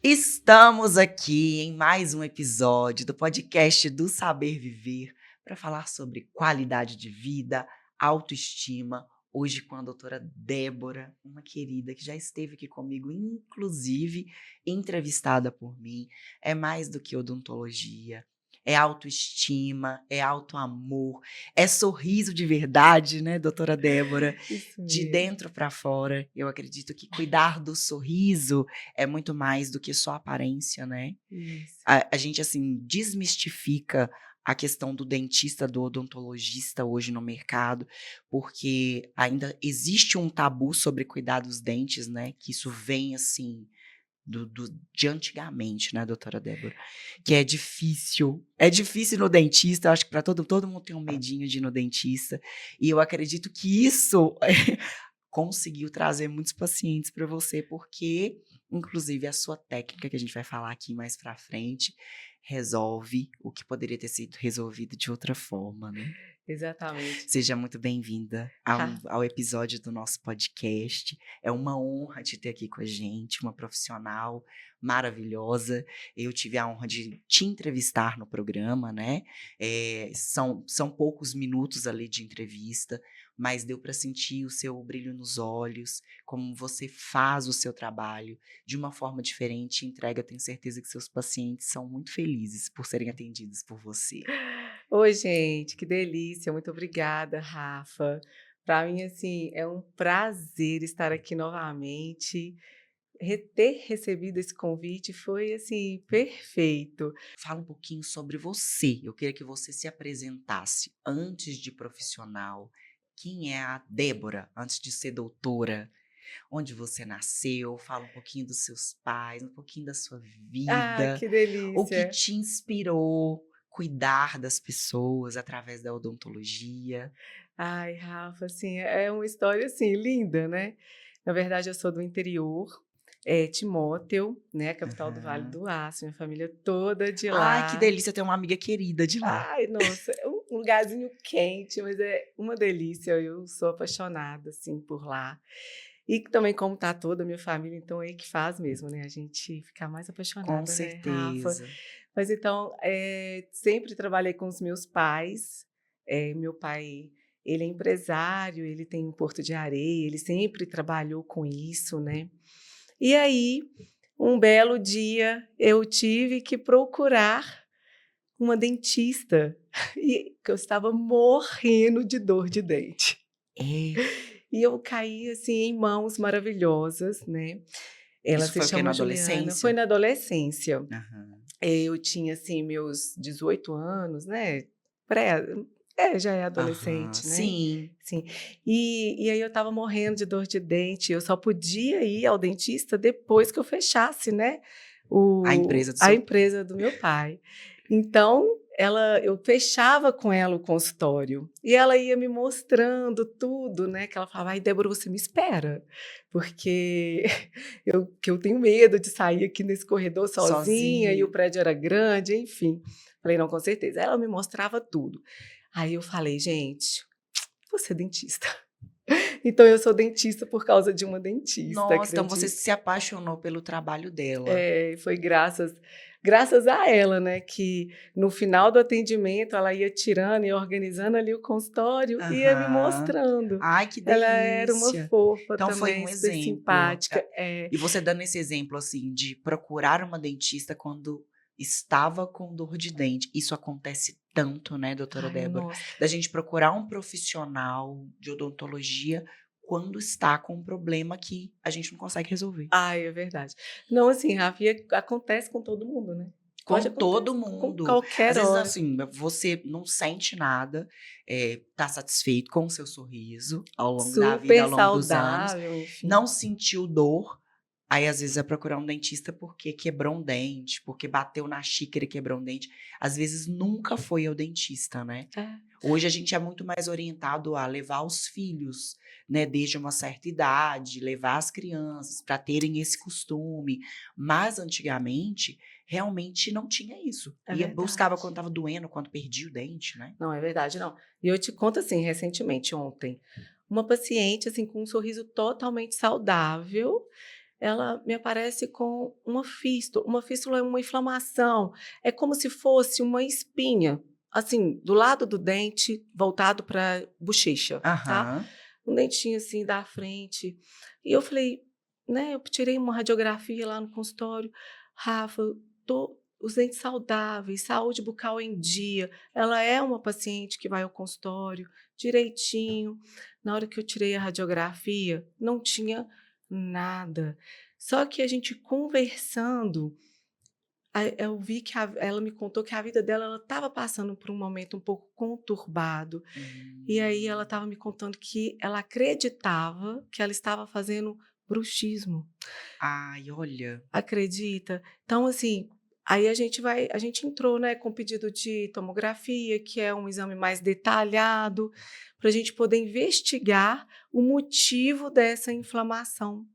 Estamos aqui em mais um episódio do podcast do Saber Viver para falar sobre qualidade de vida, autoestima. Hoje com a doutora Débora, uma querida que já esteve aqui comigo, inclusive entrevistada por mim. É mais do que odontologia, é autoestima, é autoamor, é sorriso de verdade, né, doutora Débora? Isso De mesmo. dentro para fora. Eu acredito que cuidar do sorriso é muito mais do que só aparência, né? Isso. A gente, assim, desmistifica a questão do dentista, do odontologista hoje no mercado, porque ainda existe um tabu sobre cuidar dos dentes, né? Que isso vem, assim, de antigamente, né, doutora Débora? Que é difícil. É difícil ir no dentista, eu acho que para todo mundo tem um medinho de ir no dentista. E eu acredito que isso conseguiu trazer muitos pacientes para você, porque, inclusive, a sua técnica, que a gente vai falar aqui mais para frente, resolve o que poderia ter sido resolvido de outra forma, né? Exatamente. Seja muito bem-vinda Ah, ao episódio do nosso podcast. É uma honra te ter aqui com a gente, uma profissional maravilhosa. Eu tive a honra de te entrevistar no programa, né? São poucos minutos ali de entrevista, mas deu para sentir o seu brilho nos olhos, como você faz o seu trabalho de uma forma diferente e entrega. Tenho certeza que seus pacientes são muito felizes por serem atendidos por você. oi, gente, que delícia. Muito obrigada, Rafa. Para mim, assim, é um prazer estar aqui novamente. Ter recebido esse convite foi, assim, perfeito. Fala um pouquinho sobre você. Eu queria que você se apresentasse antes de profissional. Quem é a Débora antes de ser doutora? Onde você nasceu? Fala um pouquinho dos seus pais, um pouquinho da sua Ah, vida. que O que delícia. te inspirou cuidar das pessoas através da odontologia? Ai, Rafa, assim, é uma história, assim, linda, né. Na verdade, eu sou do interior, Timóteo, né, capital do Vale Aham. do Aço, minha família toda de Ai, que lá. delícia ter uma amiga querida de lá. Ai, nossa, é um lugarzinho quente, mas é uma delícia, eu sou apaixonada, assim, por lá. E também como tá toda a minha família, então é aí que faz mesmo, né, a gente ficar mais Com apaixonada, né, Rafa. certeza. Mas então, sempre trabalhei com os meus pais, meu pai, ele é empresário, ele tem um porto de areia, ele sempre trabalhou com isso, né. E aí, um belo dia, eu tive que procurar uma dentista, e que eu estava morrendo de dor de dente. É. E eu caí, assim, em mãos maravilhosas, né. Ela Isso se foi o quê? Na chama Juliana, foi adolescência? na adolescência. Aham. Eu tinha, assim, meus 18 anos, né, pré já é Aham. adolescente, né. Sim. Sim. E aí eu estava morrendo de dor de dente, eu só podia ir ao dentista depois que eu fechasse, né, A empresa do a seu pai. empresa do meu pai. Então, eu fechava com ela o consultório, e ela ia me mostrando tudo, né, que ela falava: "Ai, Débora, você me espera, porque eu tenho medo de sair aqui nesse corredor sozinha", e o Sozinha. prédio era grande, enfim. Falei: "Não, com certeza". Ela me mostrava tudo. Aí eu falei: "Gente, vou ser dentista". Então eu sou dentista por causa de uma dentista, Nossa, então você acredita? se apaixonou pelo trabalho dela. É, foi graças a ela, né, que no final do atendimento ela ia tirando e organizando ali o consultório e ia me Aham. mostrando. Ai, que Ela era uma delícia. fofa Então foi também, um super exemplo. simpática. É. E você dando esse exemplo, assim, de procurar uma dentista quando estava com dor de dente. Isso acontece tanto, né, doutora Ai, Débora, nossa. da gente procurar um profissional de odontologia quando está com um problema que a gente não consegue resolver. Ai, é verdade. Não, assim, Rafa, e acontece com todo mundo, né. Com Pode todo acontecer com mundo. Às qualquer vezes, hora. assim, você não sente nada, tá satisfeito com o seu sorriso ao longo da vida, Super ao longo dos anos, saudável, enfim. não sentiu dor, aí às vezes é procurar um dentista porque quebrou um dente, porque bateu na xícara e quebrou um dente. Às vezes nunca foi ao dentista, né. É, Hoje a gente é muito mais orientado a levar os filhos, né, desde uma certa idade, levar as crianças para terem esse costume, mas antigamente realmente não tinha isso. é Ia buscava verdade. quando estava doendo, quando perdia o dente, né. Não, é verdade, não. E eu te conto, assim, recentemente, ontem, uma paciente, assim, com um sorriso totalmente saudável, ela me aparece com uma fístula. Uma fístula é uma inflamação, é como se fosse uma espinha, assim, do lado do dente, voltado pra bochecha, tá. Aham. Um dentinho, assim, da frente. E eu falei, né, eu tirei uma radiografia lá no consultório: "Rafa, eu tô os dentes saudáveis, saúde bucal em dia". Ela é uma paciente que vai ao consultório direitinho. Na hora que eu tirei a radiografia, não tinha nada. Só que a gente conversando, eu vi que ela me contou que a vida dela, ela estava passando por um momento um pouco conturbado. E aí ela Hum. estava me contando que ela acreditava que ela estava fazendo bruxismo. Ai, olha. Acredita? Então, assim, aí a gente entrou, né, com pedido de tomografia, que é um exame mais detalhado, para a gente poder investigar o motivo dessa inflamação.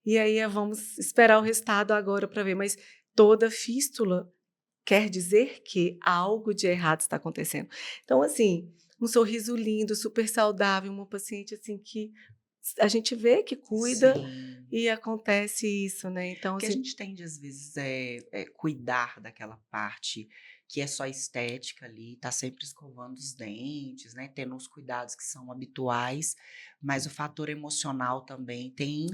E aí, vamos esperar o resultado agora para ver, mas toda fístula quer dizer que algo de errado está acontecendo. Então, assim, um sorriso lindo, super saudável, uma paciente, assim, que a gente vê que cuida Sim. e acontece isso, né, então Que a assim gente tende, às vezes, cuidar daquela parte que é só estética ali, tá sempre escovando os dentes, né, tendo os cuidados que são habituais, mas o fator emocional também tem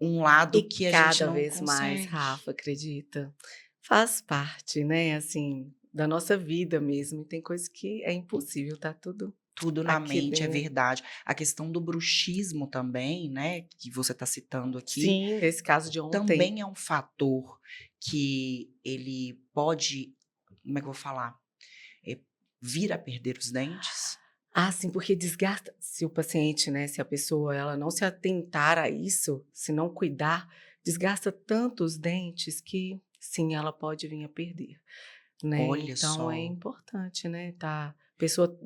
um lado e que a gente cada não vez mais, consegue. Rafa, acredita, faz parte, né, assim, da nossa vida mesmo, e tem coisas que é impossível, tá tudo Tudo na aqui mente, é dentro. verdade. A questão do bruxismo também, né, que você está citando aqui, Sim, nesse caso de ontem. também é um fator que ele pode, como é que eu vou falar? Eh, Vir a perder os dentes? Ah, sim, porque desgasta se o paciente, né, se a pessoa ela não se atentar a isso, se não cuidar, desgasta tanto os dentes que sim, ela pode vir a perder, né. Olha Então é só. importante, né, tá, a pessoa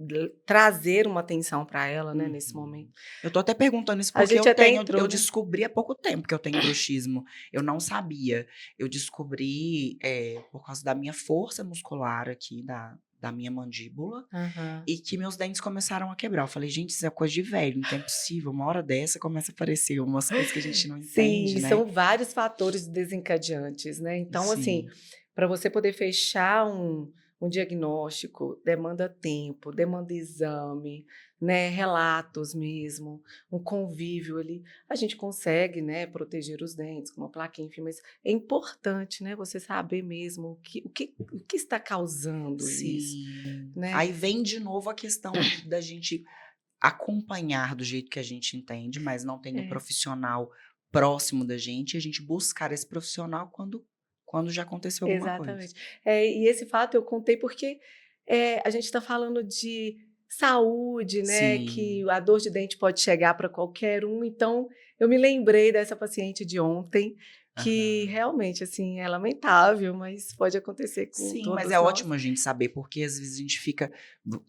trazer uma atenção para ela, né, nesse momento. Uhum. Eu tô até perguntando isso A porque gente até eu entrou, né. descobri há pouco tempo que eu tenho bruxismo. Eu não sabia. Eu descobri, por causa da minha força muscular aqui da minha mandíbula, Aham. e que meus dentes começaram a quebrar. Eu falei: "Gente, isso é coisa de velho, não tem possível, uma hora dessa começa a aparecer umas coisas que a gente não entende, Sim, né". são vários fatores desencadeantes, né. Então, assim, Sim, para você poder fechar um diagnóstico, demanda tempo, demanda exame, né, relatos mesmo, um convívio ali. A gente consegue, né, proteger os dentes com uma plaquinha, enfim, mas é importante, né, você saber mesmo o que está causando isso, sim. né. Aí vem de novo a questão da gente acompanhar do jeito que a gente entende, mas não tem o É. profissional próximo da gente, e a gente buscar esse profissional quando já aconteceu alguma coisa. Exatamente. E esse fato eu contei porque, a gente está falando de saúde, né, Sim, que a dor de dente pode chegar para qualquer um, então eu me lembrei dessa paciente de ontem, que aham. realmente, assim, é lamentável, mas pode acontecer com Sim, mas todos é nós. ótimo a gente saber, porque às vezes a gente fica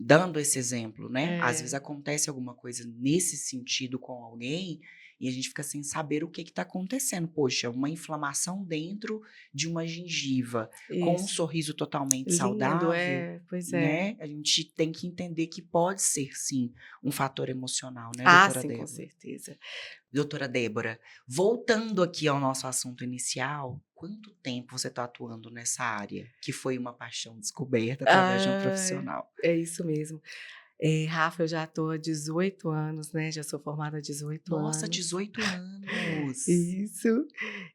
dando esse exemplo, né? Às vezes É, acontece alguma coisa nesse sentido com alguém e a gente fica sem saber o que está acontecendo. Poxa, uma inflamação dentro de uma gengiva, com um isso. sorriso totalmente Lindo, saudável, pois é. né? A gente tem que entender que pode ser, sim, um fator emocional, né, Ah, doutora sim, com Débora? certeza. Doutora Débora, voltando aqui ao nosso assunto inicial, quanto tempo você está atuando nessa área, que foi uma paixão descoberta através de um Ai, profissional? é isso mesmo. Rafa, eu já estou há 18 anos, né, já sou formada há 18 Nossa, anos. 18 anos. Isso.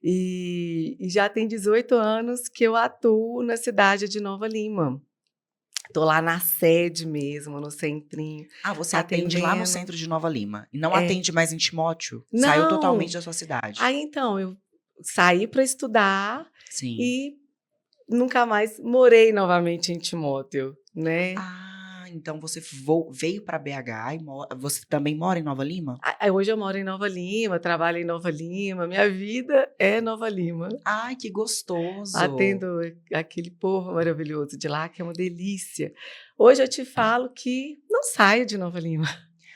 E já tem 18 anos que eu atuo na cidade de Nova Lima. Tô lá na sede mesmo, no centrinho, Ah, você atende lá no atendendo. centro de Nova Lima e não É. atende mais em Timóteo? Saiu totalmente Não! da sua cidade? Aí então, eu saí para estudar Sim. e nunca mais morei novamente em Timóteo, né. Ah, então você veio para BH e você também mora em Nova Lima? Hoje eu moro em Nova Lima, trabalho em Nova Lima, minha vida é Nova Lima. Ai, que gostoso. Atendo aquele povo maravilhoso de lá, que é uma delícia. Hoje eu te falo que não saio de Nova Lima.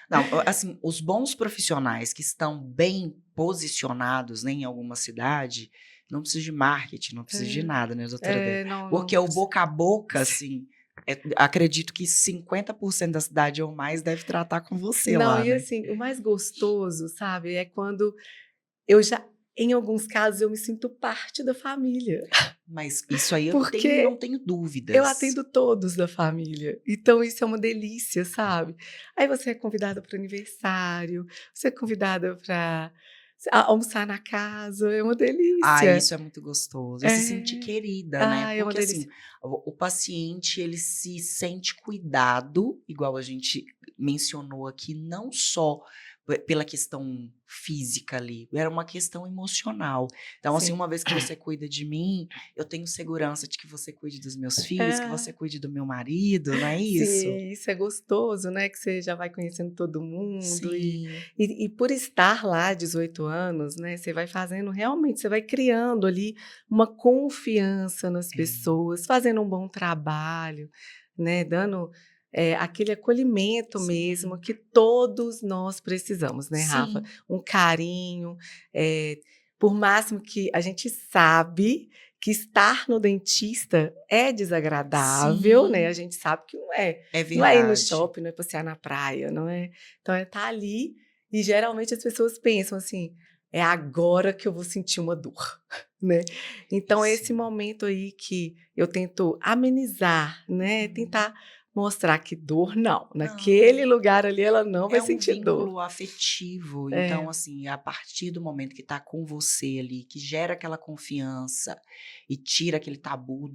Não, assim, os bons profissionais que estão bem posicionados, né, em alguma cidade, não precisa de marketing, não precisa de nada, né, doutora Débora? Não Porque o preci boca a boca, assim, acredito que 50% da cidade ou mais deve tratar com você não, lá, e né? assim, o mais gostoso, sabe, é quando eu já Em alguns casos, eu me sinto parte da família, Mas isso aí eu porque não tenho eu dúvidas. atendo todos da família. Então, isso é uma delícia, sabe? Aí você é convidada para aniversário, você é convidada para almoçar na casa, é uma Ah, delícia. isso é muito gostoso. E se sentir É, querida, né? é uma Porque assim, delícia. o paciente ele se sente cuidado, igual a gente mencionou aqui, não só pela questão física ali, era uma questão emocional. Então, assim, uma Sim. vez que você cuida de mim, eu tenho segurança de que você cuide dos meus filhos, que você É. cuide do meu marido, não é isso? Sim, isso é gostoso, né, que você já vai conhecendo todo mundo Sim, e por estar lá 18 anos, né, você vai fazendo realmente, você vai criando ali uma confiança nas é, pessoas, fazendo um bom trabalho, né, dando, aquele acolhimento mesmo sim, que todos nós precisamos, né, Rafa? sim, Um carinho, por máximo que a gente sabe que estar no dentista é desagradável, né, a sim, gente sabe que é não é ir no verdade. shopping, não é passear na praia, não é então é estar ali e geralmente as pessoas pensam assim: "É agora que eu vou sentir uma dor", né. Então é esse Sim. momento aí que eu tento amenizar, né, Uhum. tentar mostrar que dor não, naquele Não. lugar ali ela não vai É um sentir dor. vínculo afetivo, então, É, assim, a partir do momento que tá com você ali, que gera aquela confiança e tira aquele tabu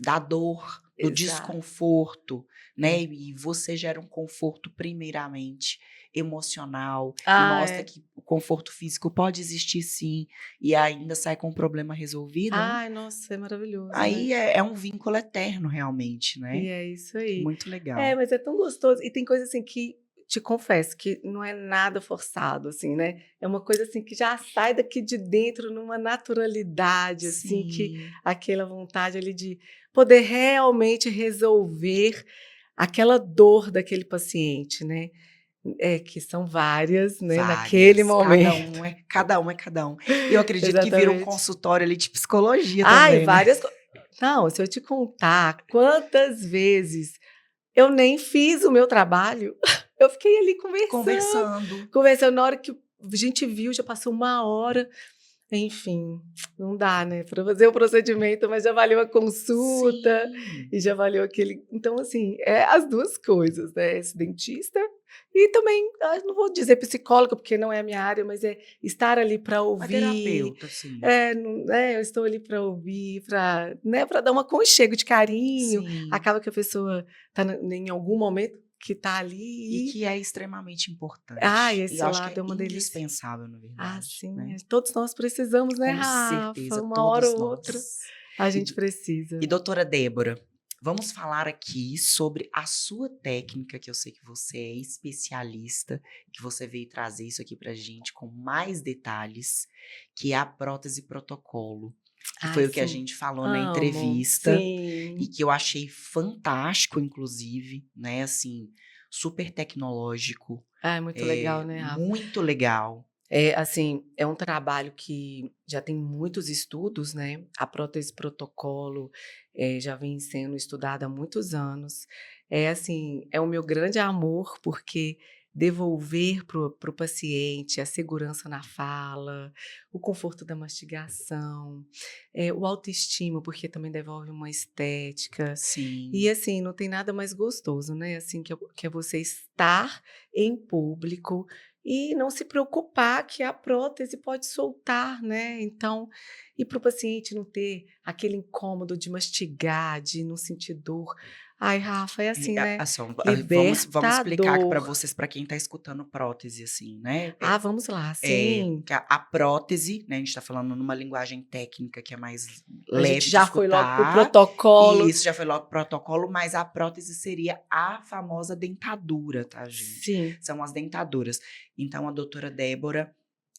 da dor, do exato. desconforto, né, É. e você gera um conforto primeiramente emocional e Ah, mostra é. que o conforto físico pode existir sim, e ainda sai com o problema resolvido, né, Ai, nossa, é maravilhoso, né. aí é um vínculo eterno realmente, E né. é isso aí. Muito É, legal. mas é tão gostoso. E tem coisa, assim, que te confesso que não é nada forçado, assim, né. É uma coisa, assim, que já sai daqui de dentro numa naturalidade, assim, que Sim. aquela vontade ali de poder realmente resolver aquela dor daquele paciente, né. Que são várias, né, naquele Várias, momento. cada um é cada um. E eu acredito que vira um Exatamente. consultório ali de psicologia Ai, também, né. várias co não, se eu te contar quantas vezes eu nem fiz o meu trabalho, eu fiquei ali conversando, Conversando. conversando, na hora que a gente viu já passou 1 hora, enfim, não dá, né, para fazer o procedimento, mas já valeu a consulta Sim, e já valeu aquele então assim, é as 2 coisas, né, esse dentista e também, não vou dizer psicóloga, porque não é a minha área, mas é estar ali para uma ouvir, terapeuta, sim. não né, eu estou ali para ouvir, para né, para dar um aconchego de carinho, Sim. acaba que a pessoa está em algum momento que está E ali e que é extremamente ai, importante. E esse eu acho que lado é é uma delícia. indispensável, na Ah, verdade, sim, né. todos nós precisamos, né, Com Rafa? certeza, Uma hora todos ou outra nós. a E gente E precisa. doutora Débora, vamos falar aqui sobre a sua técnica, que eu sei que você é especialista, que você veio trazer isso aqui pra gente com mais detalhes, que é a prótese protocolo, que Ai, foi o que a sim, gente falou na amo, entrevista e sim. que eu achei fantástico, inclusive, né? Assim, super tecnológico, Ai, muito legal, né, Rafa? muito legal. É, assim, é um trabalho que já tem muitos estudos, né, a prótese protocolo, já vem sendo estudada há muitos anos. É assim, é o meu grande amor, porque devolver para o paciente a segurança na fala, o conforto da mastigação, o autoestima, porque também devolve uma estética. E Sim. assim, não tem nada mais gostoso, né, assim, que é você estar em público e não se preocupar que a prótese pode soltar, né, então e para o paciente não ter aquele incômodo de mastigar, de não sentir dor. Ai, Rafa, é assim, né, Vamos explicar aqui para libertador. vocês, para quem tá escutando prótese, assim, né, Ah, vamos lá, é, sim. que a prótese, né, a gente tá falando numa linguagem técnica que é mais A gente leve de já foi logo para o escutar, e protocolo. isso já foi logo protocolo, mas a prótese seria a famosa dentadura, tá, gente? Sim, São as dentaduras. Então a doutora Débora,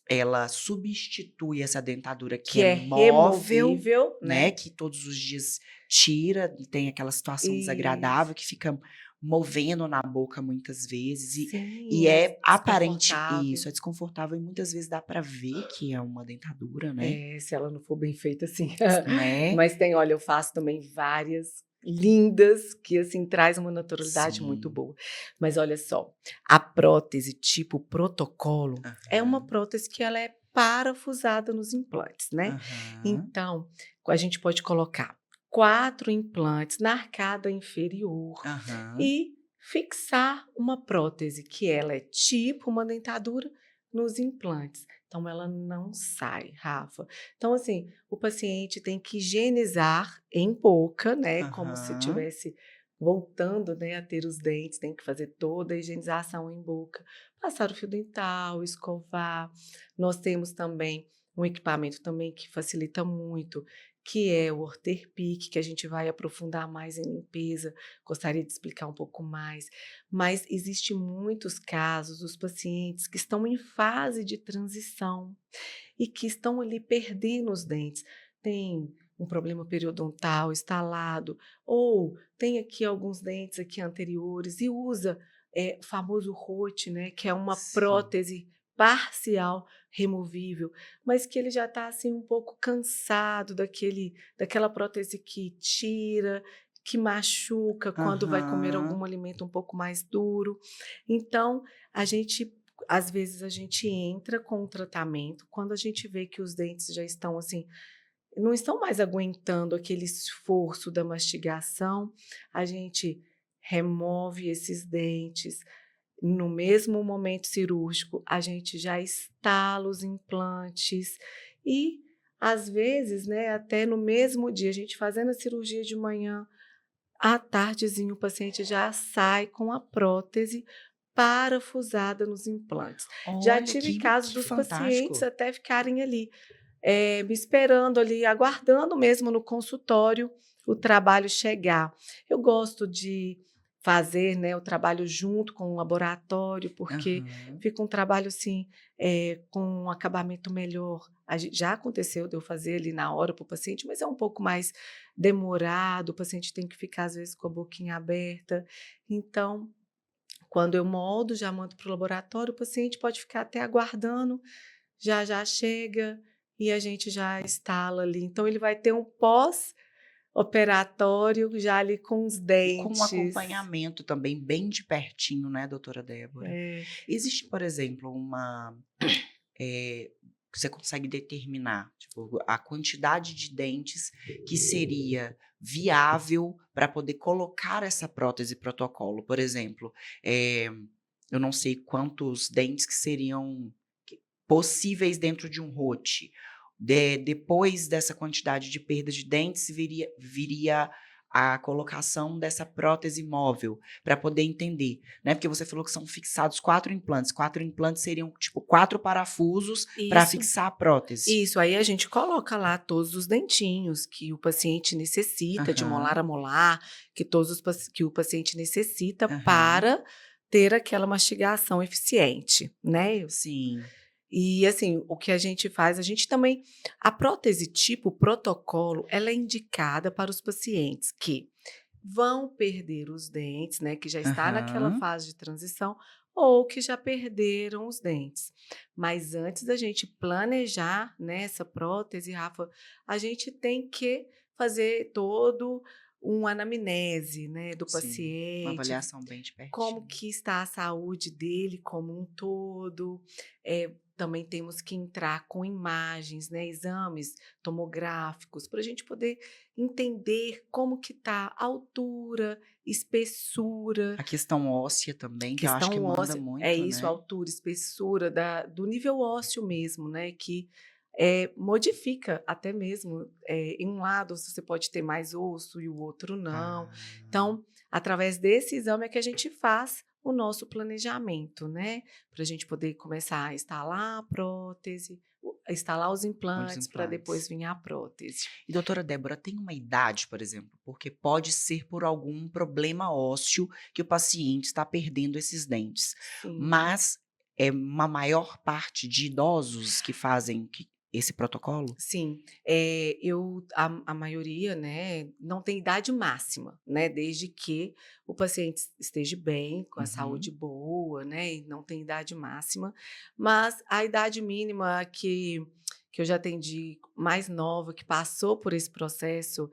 ela substitui essa dentadura que que é é móvel, removível, né, né. que todos os dias tira, e tem aquela situação Isso. desagradável que fica movendo na boca muitas vezes e Sim, é é aparente desconfortável. isso, é desconfortável e muitas vezes dá para ver que é uma dentadura, né, É, se ela não for bem feita, sim. né. Mas tem, olha, eu faço também várias lindas que, assim, traz uma naturalidade muito Sim. boa. Mas olha só, a prótese tipo protocolo é uma Aham. prótese que ela é parafusada nos implantes, né. Aham. Então, a gente pode colocar 4 implantes na arcada inferior Aham. e fixar uma prótese, que ela é tipo uma dentadura, nos implantes. Então ela não sai, Rafa. Então, assim, o paciente tem que higienizar em boca, né, como se Aham. tivesse voltando, né, a ter os dentes, tem que fazer toda a higienização em boca, passar o fio dental, escovar. Nós temos também um equipamento também que facilita muito, que é o Ortherpic, que a gente vai aprofundar mais em limpeza, gostaria de explicar um pouco mais, mas existe muitos casos dos pacientes que estão em fase de transição e que estão ali perdendo os dentes. Tem um problema periodontal instalado, ou tem aqui alguns dentes aqui anteriores e usa o famoso rote, né, que é uma Sim. prótese parcial removível, mas que ele já está assim um pouco cansado daquela prótese que tira, que machuca quando vai comer Aham. algum alimento um pouco mais duro. Então, a gente às vezes a gente entra com o tratamento, quando a gente vê que os dentes já estão assim, não estão mais aguentando aquele esforço da mastigação, a gente remove esses dentes. No mesmo momento cirúrgico, a gente já instala os implantes e, às vezes, né, até no mesmo dia, a gente fazendo a cirurgia de manhã, à tardezinha o paciente já sai com a prótese parafusada nos implantes. Já Olha, tive que casos que dos pacientes fantástico. até ficarem ali, me esperando ali, aguardando mesmo no consultório o trabalho chegar. Eu gosto de fazer, né, o trabalho junto com o laboratório, porque Aham. fica um trabalho assim, com um acabamento melhor. Já aconteceu de eu fazer ali na hora para o paciente, mas é um pouco mais demorado, o paciente tem que ficar às vezes com a boquinha aberta. Então, quando eu moldo, já mando para o laboratório, o paciente pode ficar até aguardando, já já chega e a gente já instala ali. Então ele vai ter um pós-operatório já ali com os E com um dentes. acompanhamento também bem de pertinho, né, doutora Débora? É. Existe, por exemplo, que você consegue determinar, tipo, a quantidade de dentes que seria viável para poder colocar essa prótese protocolo? Por exemplo, eu não sei quantos dentes que seriam possíveis dentro de um rote. Depois dessa quantidade de perda de dentes, viria a colocação dessa prótese móvel, para poder entender, né? Porque você falou que são fixados 4 implantes. 4 implantes seriam, tipo, 4 parafusos para Isso, fixar a prótese. isso. Aí a gente coloca lá todos os dentinhos que o paciente necessita, de molar Aham, a molar, que o paciente necessita aham. para ter aquela mastigação eficiente, né? Sim. E assim, o que a gente faz, a gente também a prótese tipo protocolo, ela é indicada para os pacientes que vão perder os dentes, né, que já está naquela Aham. fase de transição ou que já perderam os dentes. Mas antes da gente planejar, né, essa prótese, Rafa, a gente tem que fazer todo uma anamnese, né, do Sim. Uma paciente, avaliação bem de como pertinho. que está a saúde dele como um todo. Também temos que entrar com imagens, né, exames tomográficos, para a gente poder entender como que está a altura, espessura, A questão óssea também, que eu acho que questão manda óssea. É muito, isso, a né? altura, espessura do nível ósseo mesmo, né, que modifica até mesmo, em um lado você pode ter mais osso e o outro não. Ah. Então, através desse exame é que a gente faz o nosso planejamento, né, para a gente poder começar a instalar a prótese, instalar os Os implantes para depois implantes. vir a prótese. E doutora Débora, tem uma idade, por exemplo, porque pode ser por algum problema ósseo que o paciente está perdendo esses dentes, Sim. mas é uma maior parte de idosos que fazem esse protocolo? Sim, a maioria, né, não tem idade máxima, né, desde que o paciente esteja bem, com a saúde Uhum. boa, né, e não tem idade máxima, mas a idade mínima que eu já atendi mais nova, que passou por esse processo,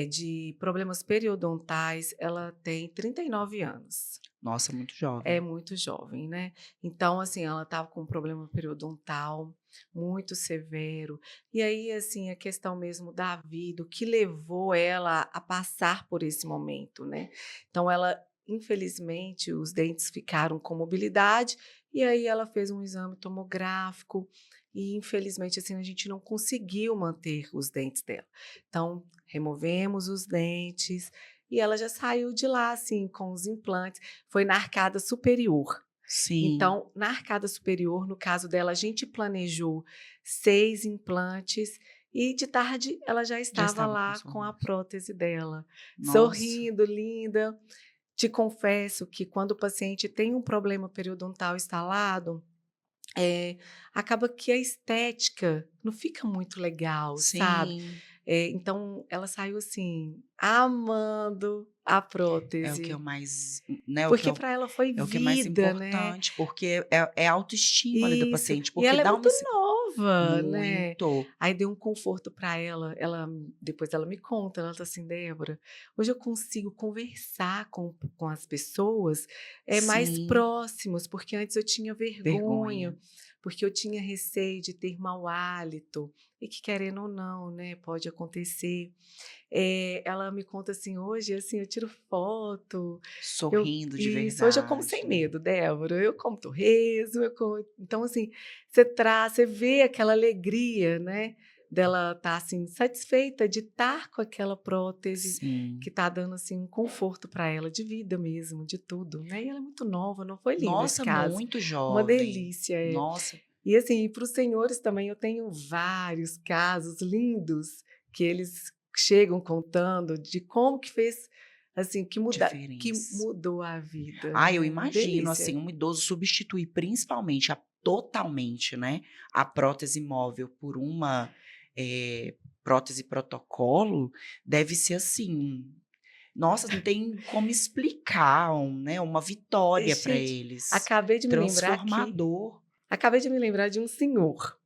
de problemas periodontais, ela tem 39 anos. Nossa, muito É jovem. muito jovem, né. Então, assim, ela estava com um problema periodontal muito severo, e aí, assim, a questão mesmo da vida, o que levou ela a passar por esse momento, né. Então ela, infelizmente, os dentes ficaram com mobilidade, e aí ela fez um exame tomográfico e, infelizmente, assim, a gente não conseguiu manter os dentes dela. Então, removemos os dentes, e ela já saiu de lá, assim, com os implantes. Foi na arcada superior. Sim, Então, na arcada superior, no caso dela, a gente planejou 6 implantes e de tarde ela já já estava estava com lá com a sorriso. prótese dela, Nossa, sorrindo, linda. Te confesso que quando o paciente tem um problema periodontal instalado, eh, acaba que a estética não fica muito legal, sabe. sim. Então ela saiu, assim, amando a É o que é o prótese, mais, né, porque para ela foi é o que é mais vida, né. importante, porque é a autoestima ali do Isso, paciente, e porque ela é dá muito uma se nova, né. muito. Aí deu um conforto para ela, depois ela me conta, ela tá assim: "Débora, hoje eu consigo conversar com as pessoas, mais Sim, próximos, porque antes eu tinha vergonha, vergonha. porque eu tinha receio de ter mau hálito, e que querendo ou não, né, pode acontecer". Ela me conta assim: "Hoje, assim, eu tiro foto, eu Sorrindo de isso, hoje eu como verdade, sem né. medo, Débora, eu como torresmo, eu como", então assim, você vê aquela alegria, né, dela estar, assim, satisfeita de estar com aquela prótese, que Sim. está dando, assim, um conforto para ela de vida mesmo, de tudo, né, e ela é muito nova, não foi lindo esse Nossa, caso, muito uma jovem. delícia, é. Nossa, E assim, para os senhores também eu tenho vários casos lindos que eles chegam contando de como que fez, assim, que diferença. mudou a vida, Ah, eu né, uma imagino, assim, delícia. um idoso substituir principalmente totalmente, né, a prótese móvel por uma, prótese protocolo, deve ser assim, nossa, não tem como explicar, né, uma vitória para Gente, eles. acabei de me lembrar aqui, Transformador. acabei de me lembrar de um senhor,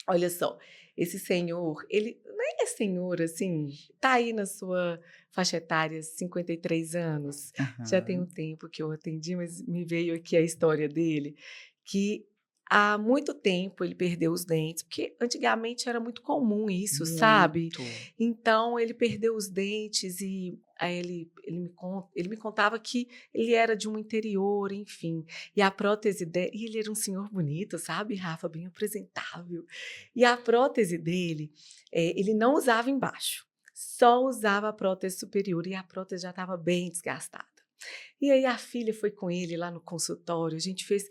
olha só, esse senhor, ele nem é senhor, assim, tá aí na sua faixa etária, 53 anos, já tem um Aham. tempo que eu atendi, mas me veio aqui a história dele, que há muito tempo ele perdeu os dentes, porque antigamente era muito comum isso, sabe. Muito. Então ele perdeu os dentes e aí ele me contava que ele era de um interior, enfim, e a prótese dele e ele era um senhor bonito, sabe, Rafa, bem apresentável. E a prótese dele, ele não usava embaixo, só usava a prótese superior e a prótese já estava bem desgastada. E aí a filha foi com ele lá no consultório, a gente fez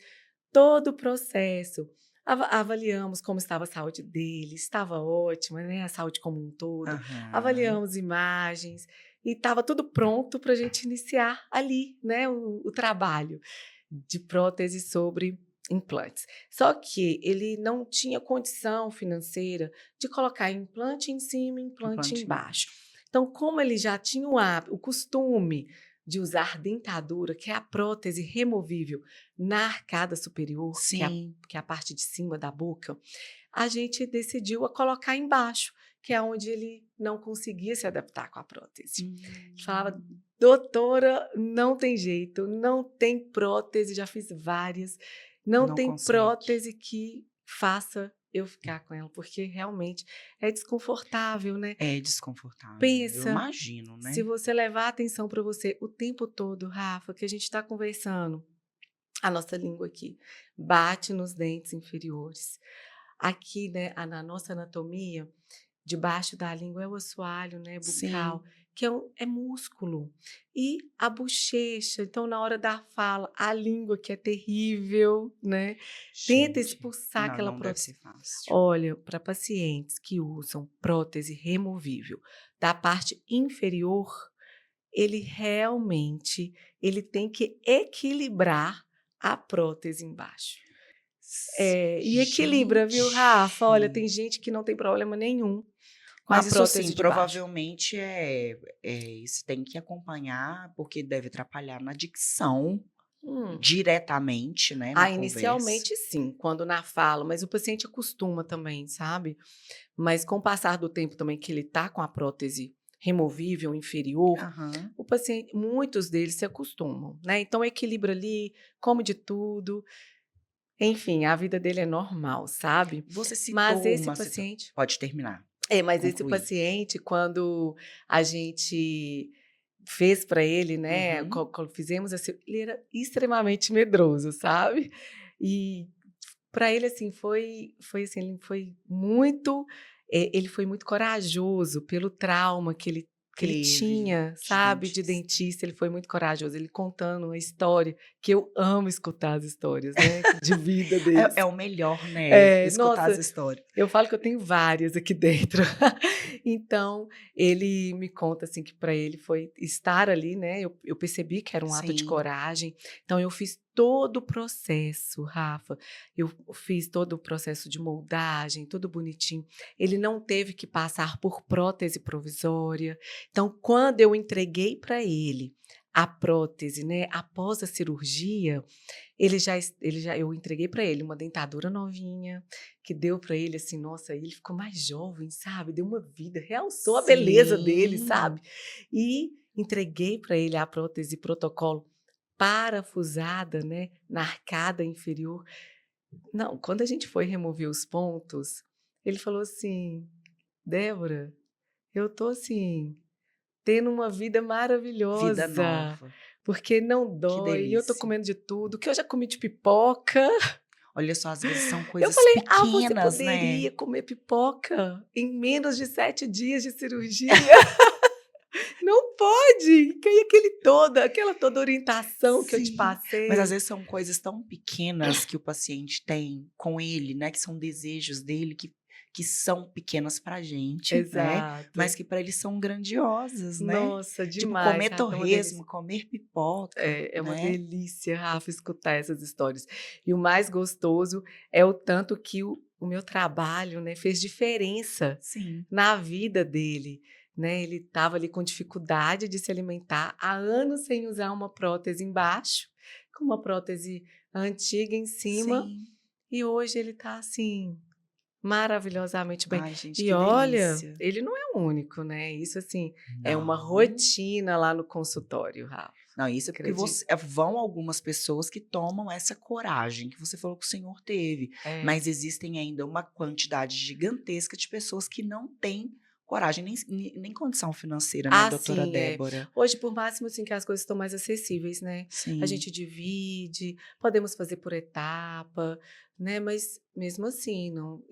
todo o processo, avaliamos como estava a saúde dele, estava ótima, né, a saúde como um todo, Aham. avaliamos imagens e estava tudo pronto para a gente iniciar ali, né, o trabalho de prótese sobre implantes. Só que ele não tinha condição financeira de colocar implante em cima e implante Implante embaixo. embaixo. Então, como ele já tinha o costume de usar dentadura, que é a prótese removível na arcada superior, Sim. que é a parte de cima da boca, a gente decidiu a colocar embaixo, que é onde ele não conseguia se adaptar com a prótese. Ele falava: Hum. "Doutora, não tem jeito, não tem prótese", já fiz várias, não Não tem consegue. prótese que faça eu ficar com ela, porque realmente é desconfortável, né. É desconfortável, eu Pensa, imagino, se né. você levar atenção para você o tempo todo, Rafa, que a gente está conversando, a nossa língua aqui bate nos dentes inferiores. Aqui, né, na nossa anatomia, debaixo da língua é o assoalho, né, bucal, Sim. que é músculo. E a bochecha, então na hora da fala, a língua que é terrível, né, tenta Gente, expulsar não, aquela não deve prótese. ser fácil. Olha, para pacientes que usam prótese removível da parte inferior, ele realmente ele tem que equilibrar a prótese embaixo. E equilibra, viu, Rafa? Olha, Gente! tem gente que não tem problema nenhum com a Mas isso, assim, prótese de baixo. provavelmente, isso tem que acompanhar, porque deve atrapalhar na dicção Hum. diretamente, né, na conversa. Inicialmente sim, quando na fala, mas o paciente acostuma também, sabe? Mas com o passar do tempo também que ele tá com a prótese removível inferior, Aham. o paciente, muitos deles se acostumam, né? Então equilibra ali, come de tudo, enfim, a vida dele é normal, sabe? Você Mas citou esse uma situação. paciente, Pode terminar, mas esse concluir. paciente, quando a gente fez para ele, né, Uhum. quando fizemos assim, ele era extremamente medroso, sabe? E para ele assim foi assim, ele foi muito corajoso pelo trauma que ele Teve tinha, de sabe, de dentista. dentista. Ele foi muito corajoso, ele contando uma história, que eu amo escutar as histórias, né, de vida É, deles. é o melhor, né? Escutar as Nossa, histórias. eu falo que eu tenho várias aqui dentro. Então, ele me conta, assim, que para ele foi estar ali, né, eu percebi que era um ato de Sim, coragem, então eu fiz todo o processo, Rafa, eu fiz todo o processo de moldagem, tudo bonitinho. Ele não teve que passar por prótese provisória, então quando eu entreguei para ele a prótese, né, após a cirurgia, eu entreguei para ele uma dentadura novinha, que deu para ele, assim, nossa, ele ficou mais jovem, sabe, deu uma vida, realçou a beleza dele, sabe. sim. E entreguei para ele a prótese protocolo parafusada, né, na arcada inferior. Não, quando a gente foi remover os pontos, ele falou assim: "Débora, eu tô, assim, tendo uma vida Vida maravilhosa, nova. porque não Que dói, eu tô delícia. comendo de tudo, que eu já comi de pipoca". Olha só, às vezes são Eu coisas falei: "Ah, você pequenas, né? poderia comer pipoca em menos de 7 dias de cirurgia? Não pode! Que aquela toda orientação que eu te Sim, mas às passei". vezes são coisas tão pequenas que o paciente tem com ele, né, que são desejos dele que são pequenas pra gente, né, mas Exato. que para eles são grandiosas, né. Nossa, Tipo demais, comer Rafa, é uma delícia. torresmo, comer pipoca, É uma né. delícia, Rafa, escutar essas histórias. E o mais gostoso é o tanto que o meu trabalho, né, fez diferença Sim, na vida dele, né. Ele estava ali com dificuldade de se alimentar, há anos sem usar uma prótese embaixo, com uma prótese antiga em cima, sim. e hoje ele está assim, maravilhosamente bem. Ai gente, E que olha, delícia. ele não é o único, né, isso assim, é uma Não. rotina lá no consultório, Rafa, Não, isso é porque acredita? vão algumas pessoas que tomam essa coragem que você falou que o senhor teve, É. mas existem ainda uma quantidade gigantesca de pessoas que não têm coragem, nem condição financeira, né, Ah, doutora sim, é. Débora? Hoje, por máximo, assim, que as coisas estão mais acessíveis, né, a Sim, gente divide, podemos fazer por etapa, né, mas mesmo assim, não,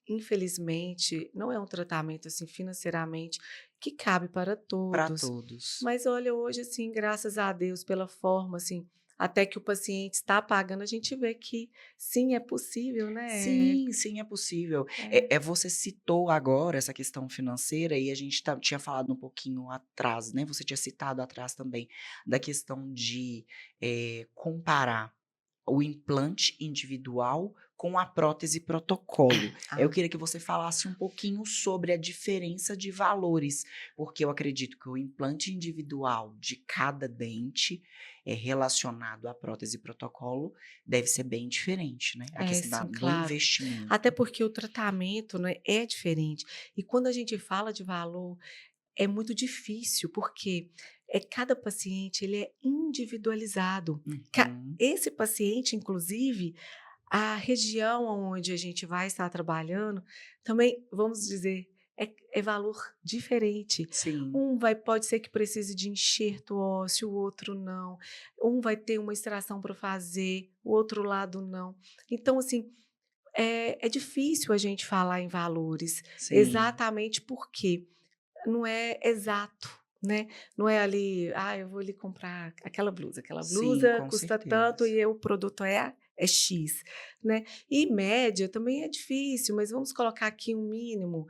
infelizmente, não é um tratamento, assim, financeiramente que cabe para para todos. todos. Mas olha, hoje, assim, graças a Deus pela forma, assim, até que o paciente está pagando, a gente vê que sim, é possível, né. Sim, sim, é possível. É. Você citou agora essa questão financeira e a gente tinha falado um pouquinho atrás, né, você tinha citado atrás também, da questão de, comparar o implante individual com a prótese protocolo. Eu Ah, queria que você falasse um pouquinho sobre a diferença de valores, porque eu acredito que o implante individual de cada dente, relacionado à prótese protocolo, deve ser bem diferente, né? A é questão sim, do claro. Até investimento. porque o tratamento, né, é diferente. E quando a gente fala de valor, é muito difícil, porque cada paciente ele é individualizado. Uhum. Esse paciente, inclusive, a região onde a gente vai estar trabalhando, também, vamos dizer, é valor diferente. Sim, Pode ser que precise de enxerto ósseo, o outro não. Um vai ter uma extração para fazer, o outro lado não. Então, assim, é difícil a gente falar em valores, sim, exatamente porque não é exato, né. Não é ali: "Ah, eu vou ali comprar aquela sim, blusa com custa tanto certeza. e o produto é X", né. E média também é difícil, mas vamos colocar aqui um mínimo,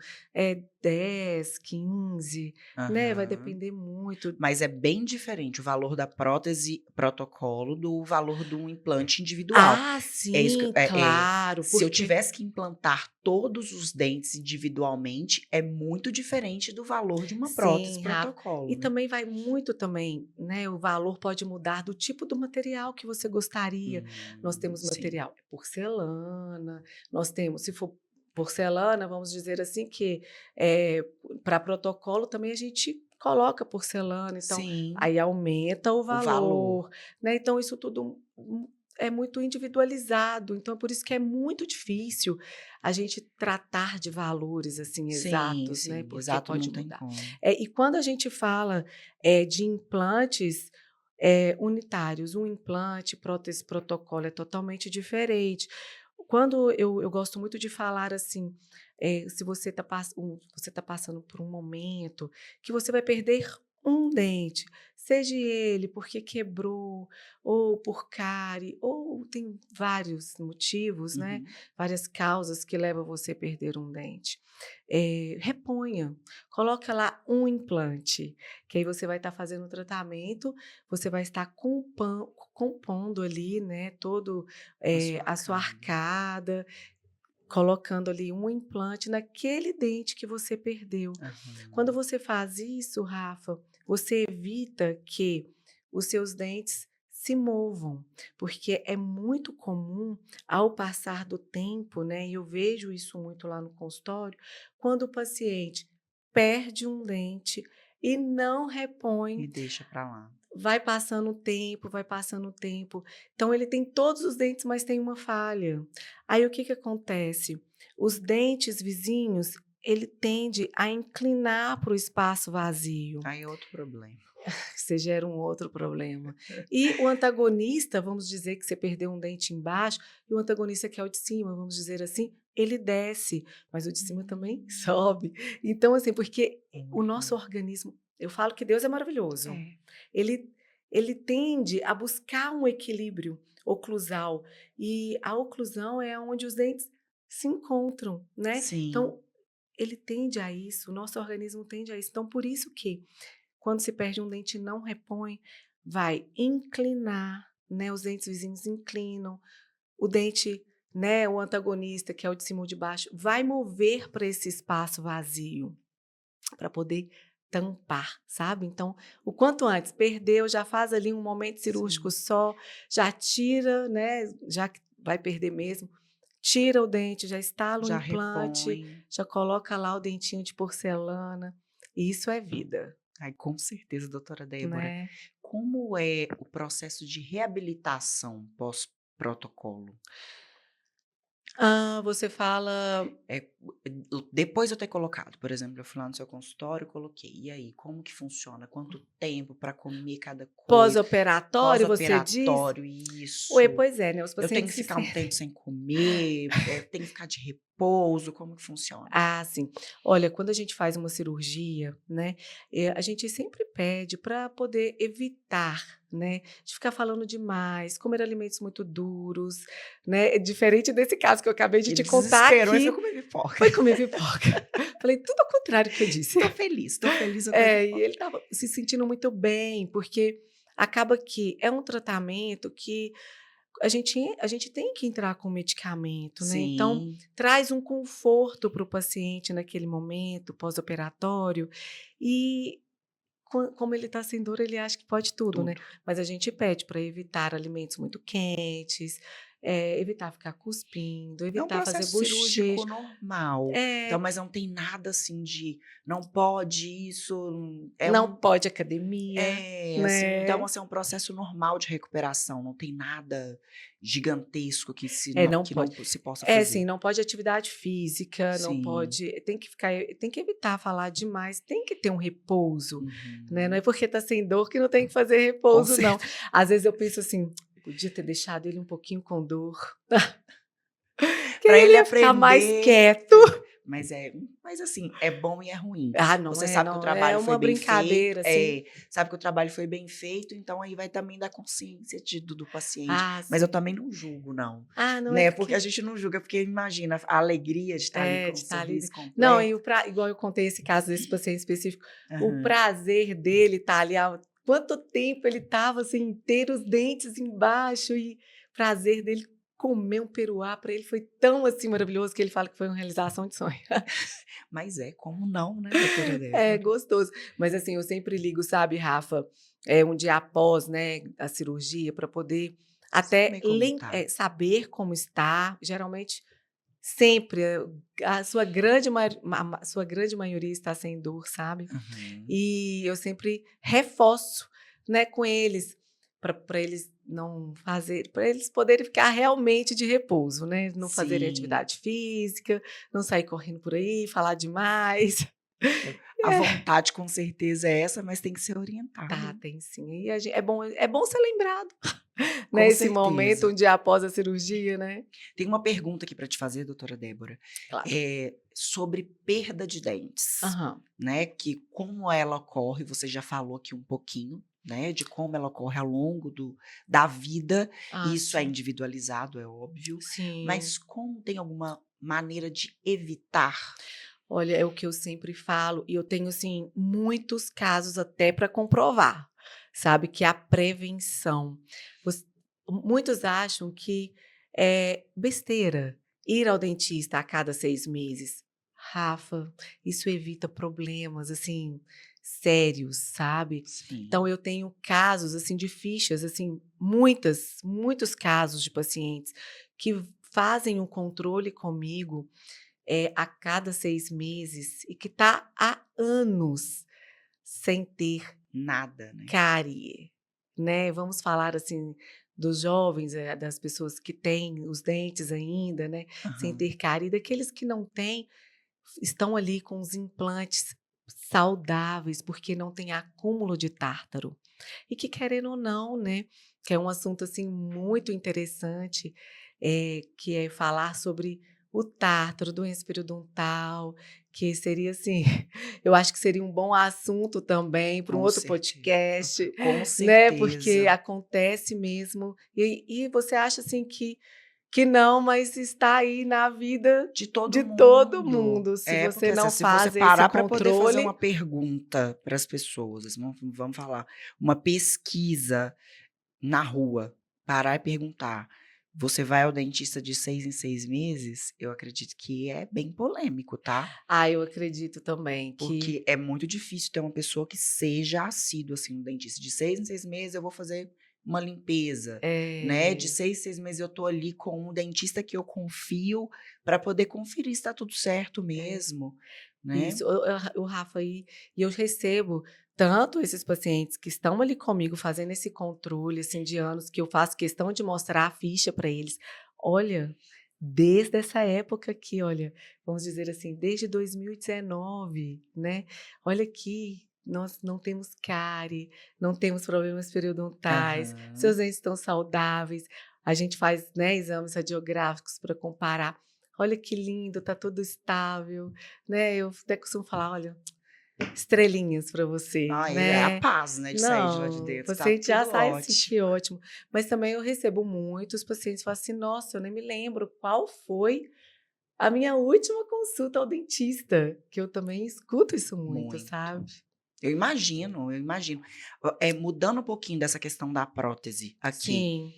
10, 15, né, vai Aham. depender muito. Mas é bem diferente o valor da prótese protocolo do valor do implante individual. Ah, É isso que sim, claro, se eu porque tivesse que implantar todos os dentes individualmente, é muito diferente do valor de uma prótese sim, Rafa. protocolo, E né. também vai muito também, né, o valor pode mudar do tipo do material que você gostaria. Nós temos Sim. material porcelana, nós temos, se for porcelana, vamos dizer assim que, para protocolo também a gente coloca porcelana, então Sim, aí aumenta o o valor. valor, né? Então isso tudo é muito individualizado, então é por isso que é muito difícil a gente tratar de valores assim Sim, exatos, né? sim, Porque exato, não pode tem mudar. como. E quando a gente fala de implantes unitários, um implante, prótese, protocolo é totalmente diferente. Quando eu gosto muito de falar assim, se você tá passando por um momento que você vai perder um dente, seja ele porque quebrou, ou por cárie, ou tem vários motivos, né? Uhum. Várias causas que levam você a perder um dente. Reponha, coloca lá um implante, que aí você vai estar fazendo o tratamento, você vai estar compondo ali, né, todo A sua a sua cara. arcada, colocando ali um implante naquele dente que você perdeu. Quando Aham. você faz isso, Rafa, você evita que os seus dentes se movam, porque é muito comum ao passar do tempo, né? E eu vejo isso muito lá no consultório, quando o paciente perde um dente e não repõe. E deixa pra lá. Vai passando o tempo, vai passando o tempo. Então ele tem todos os dentes, mas tem uma falha. Aí o que que acontece? Os dentes vizinhos, ele tende a inclinar para o espaço vazio, Aí é outro problema. que você gera um outro problema. E o antagonista, vamos dizer que você perdeu um dente embaixo, e o antagonista que é o de cima, vamos dizer assim, ele desce, mas o de cima também Hum, sobe. Então, assim, porque o muito nosso bom. organismo, eu falo que Deus é maravilhoso. É. Ele ele tende a buscar um equilíbrio oclusal, e a oclusão é onde os dentes se encontram, né. Sim. Então, ele tende a isso, o nosso organismo tende a isso. Então, por isso que, quando se perde um dente e não repõe, vai inclinar, né, os dentes vizinhos inclinam, o dente, né, o antagonista, que é o de cima ou de baixo, vai mover para esse espaço vazio para poder tampar, sabe. Então, o quanto antes perdeu, já faz ali um momento cirúrgico Sim. só, já tira, né, já que vai perder mesmo, tira o dente, já instala o Já implante, repõe. já coloca lá o dentinho de porcelana, e isso é vida, Ai, com certeza, doutora Débora. né. Como é o processo de reabilitação pós-protocolo? Você fala É, depois de eu ter colocado, por exemplo, eu fui lá no seu consultório, coloquei. E aí, como que funciona? Quanto tempo para comer cada coisa? pós-operatório, você diz? Pós-operatório, Ué, isso. pois é, né, os Eu tenho pacientes que se ficar um sentem. tempo sem comer, tenho que ficar de repouso, como que funciona? Ah, sim. Olha, quando a gente faz uma cirurgia, né, a gente sempre pede para poder evitar, né, de ficar falando demais, comer alimentos muito duros, né, diferente desse caso que eu acabei de Que te contar desespero, mas foi aqui, comer pipoca. foi comer pipoca. Falei tudo ao contrário que eu disse. Tô feliz, vou comer E pipoca. ele estava se sentindo muito bem, porque acaba que é um tratamento que a gente tem que entrar com medicamento, né, então Sim, traz um conforto para o paciente naquele momento pós-operatório, e como ele está sem dor, ele acha que pode tudo, né, tudo. mas a gente pede para evitar alimentos muito quentes, evitar ficar cuspindo, É um evitar fazer processo cirúrgico bochecho. normal. Então, É, mas não tem nada assim de não pode isso, não pode academia, assim, né. então assim, é um processo normal de recuperação, não tem nada gigantesco que se É, não não que pode. não se possa É, sim, fazer. não pode atividade física, não Sim. pode tem que evitar falar demais, tem que ter um repouso, né, não é Uhum. porque tá sem dor que não tem que fazer Com repouso não. certeza. Às vezes eu penso assim: "Podia ter deixado ele um pouquinho com dor, que Para aí ele ele ia ficar mais aprender, quieto". mas assim, é bom e é ruim. Ah, não Você é, sabe que o não, é trabalho foi uma bem feito, brincadeira, assim. sabe que o trabalho foi bem feito, então aí vai também da consciência do paciente. Ah, Mas eu sim. também não julgo não, Ah, não, é né, porque a porque gente não julga, porque imagina a alegria de estar ali é, com de um estar ali, né. sorriso Não, completo. e igual eu contei esse caso desse paciente específico, o Aham. prazer dele estar ali, quanto tempo ele estava, assim, ter os dentes embaixo, e prazer dele comer um peruá, para ele foi tão, assim, maravilhoso, que ele fala que foi uma realização de sonho. Mas como não, né, doutora É Débora? gostoso. Mas, assim, eu sempre ligo, sabe, Rafa, um dia após, né, a cirurgia, para poder até Saber como tá. saber como está. Geralmente Sempre. A sua grande maioria está sem dor, sabe? Aham. E eu sempre reforço, né, com eles, para eles não fazer, para eles poderem ficar realmente de repouso, né? Não fazerem Sim. atividade física, não sair correndo por aí, falar demais. É, a vontade com certeza é essa, mas tem que ser orientada, Tá, né. tem sim. E é bom ser lembrado, né, Com esse momento, certeza. um dia após a cirurgia, né. Tem uma pergunta aqui para te fazer, doutora Débora, Claro. sobre perda de dentes, Aham. né, que como ela ocorre, você já falou aqui um pouquinho, né, de como ela ocorre ao longo da vida, e Ah, isso é sim. individualizado, é óbvio, Sim. mas como tem alguma maneira de evitar? Olha, é o que eu sempre falo e eu tenho, assim, muitos casos até para comprovar, sabe, que a prevenção. Voc Muitos acham que é besteira ir ao dentista a cada 6 meses. Rafa, isso evita problemas, assim, sérios, sabe. Então Sim, eu tenho casos, assim, de fichas, assim, muitos casos de pacientes que fazem um controle comigo a cada 6 meses e que está há anos sem ter nada, né. cárie, né. Vamos falar, assim, dos jovens, das pessoas que têm os dentes ainda, né, sem Aham. ter cárie, e daqueles que não têm, estão ali com os implantes saudáveis, porque não tem acúmulo de tártaro. E que querendo ou não, né, que é um assunto, assim, muito interessante, que é falar sobre o tártaro, doença periodontal, que seria, assim, eu acho que seria um bom assunto também para um Com outro certeza, podcast, com né, porque certeza. acontece mesmo. E você acha, assim, que não, mas está aí na vida De todo de todo mundo. mundo. Se É, porque você assim, não se você faz esse parar para poder fazer controle uma pergunta para as pessoas, assim, vamos falar, uma pesquisa na rua, parar e perguntar: "Você vai ao dentista de 6 em 6 meses?", eu acredito que é bem polêmico, tá. eu acredito também que Porque é muito difícil ter uma pessoa que seja assídua, assim, no dentista. De 6 em 6 meses eu vou fazer uma limpeza, né, de é, 6 em 6 meses eu tô ali com um dentista que eu confio para poder conferir se tá tudo certo mesmo, né. isso, o Rafa, e eu recebo tanto esses pacientes que estão ali comigo fazendo esse controle, assim, de anos, que eu faço questão de mostrar a ficha para eles. Olha, desde essa época aqui, olha, vamos dizer assim, desde 2019, né, olha aqui, nós não temos cárie, não temos problemas periodontais, seus Aham. dentes estão saudáveis, a gente faz, né, exames radiográficos para comparar. Olha que lindo, tá tudo estável. Né, eu até costumo falar: "Olha, estrelinhas para você", Ai, é a né. paz, né, de sair de lá de Não, o dentro, tá paciente já tudo sai assim: ótimo. "Que ótimo". Mas também eu recebo muitos pacientes que falam assim: "Nossa, eu nem me lembro qual foi a minha última consulta ao dentista", que eu também escuto isso muito, Muito. sabe. Eu imagino, eu imagino. Mudando um pouquinho dessa questão da prótese aqui, Sim.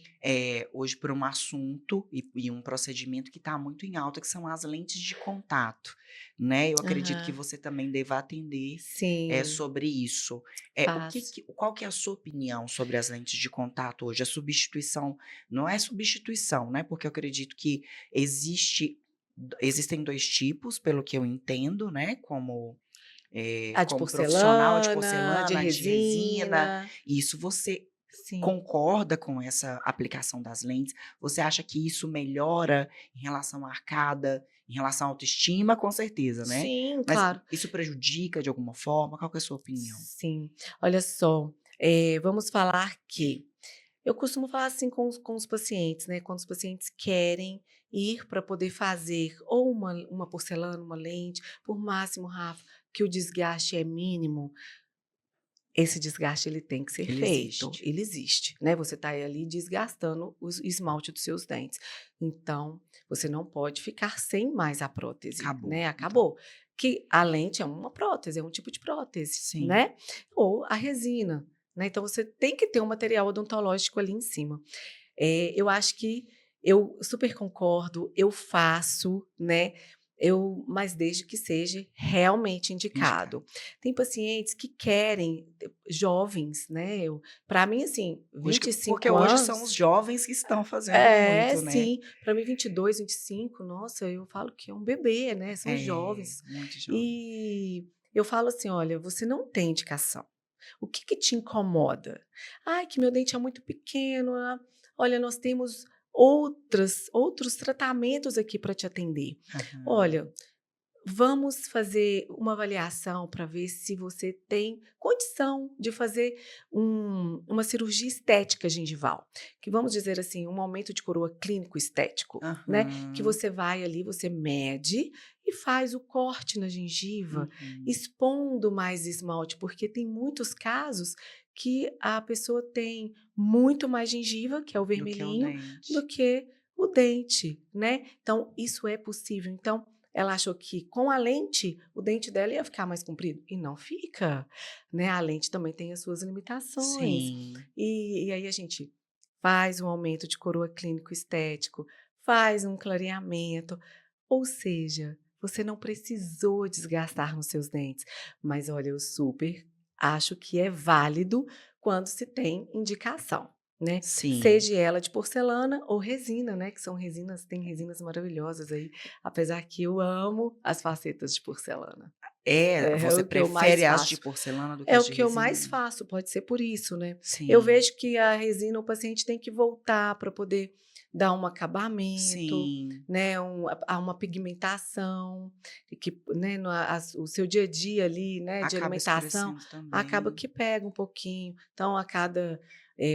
hoje por um assunto e um procedimento que está muito em alta, que são as lentes de contato, né. Eu acredito que Aham. você também deva atender, Sim, sobre isso. faço. Qual que é a sua opinião sobre as lentes de contato hoje? A substituição não é substituição, né, porque eu acredito que existem 2 tipos, pelo que eu entendo, né, A de como profissional, a de porcelana, de porcelana, a de resina, resina. isso você Sim. concorda com essa aplicação das lentes? Você acha que isso melhora em relação à arcada, em relação à autoestima? Com certeza, né. Sim, Mas claro. isso prejudica de alguma forma? Qual que é a sua opinião? Sim. Olha só, vamos falar que eu costumo falar assim com os pacientes, né, quando os pacientes querem ir para poder fazer ou uma porcelana, uma lente, por máximo, Rafa, que o desgaste é mínimo, esse desgaste ele tem que ser Ele feito, existe. ele existe, né, você está ali desgastando o esmalte dos seus dentes. Então, você não pode ficar sem mais a prótese, Acabou, né, então. acabou. Que a lente é uma prótese, é um tipo de prótese, Sim. né, ou a resina, né, então você tem que ter um material odontológico ali em cima. Eu acho que eu super concordo, eu faço, né, mas desde que seja realmente Indicado. indicado. Tem pacientes que querem, jovens, né, para mim, assim, Hoje vinte e porque cinco hoje são os anos jovens que estão fazendo é, muito, né. sim, para mim 22, 25, nossa, eu falo que é um bebê, né, são É, jovens. muito jovem. E eu falo assim: "Olha, você não tem indicação. O que que te incomoda? Ai, que meu dente é muito pequeno. Olha, nós temos outros tratamentos aqui para te atender. Aham. Olha, vamos fazer uma avaliação para ver se você tem condição de fazer uma cirurgia estética gengival, que vamos dizer assim, um aumento de coroa clínico estético, né? Que Aham. você vai ali, você mede e faz o corte na gengiva, Uhum. expondo mais esmalte, porque tem muitos casos que a pessoa tem muito mais gengiva, que é o Do que o vermelhinho, do dente. que o dente, né? Então, isso é possível. Então, ela achou que com a lente, o dente dela ia ficar mais comprido, e não fica, né, a lente também tem as suas limitações. Sim. E aí a gente faz um aumento de coroa clínico estético, faz um clareamento, ou seja, você não precisou desgastar nos seus dentes. Mas olha, eu super acho que é válido quando se tem indicação, né, Sim. seja ela de porcelana ou resina, né, que são resinas, tem resinas maravilhosas aí, apesar que eu amo as facetas de porcelana. É, É você o que eu prefere mais as de faço. porcelana do que É as o de que eu mais resina? faço, pode ser por isso, né. Eu Sim. vejo que a resina, o paciente tem que voltar para poder dar um acabamento, Sim. né, há uma pigmentação, e que, né, o seu dia a dia ali, né, de Acaba alimentação, escurecendo acaba também. que pega um pouquinho. Então a cada,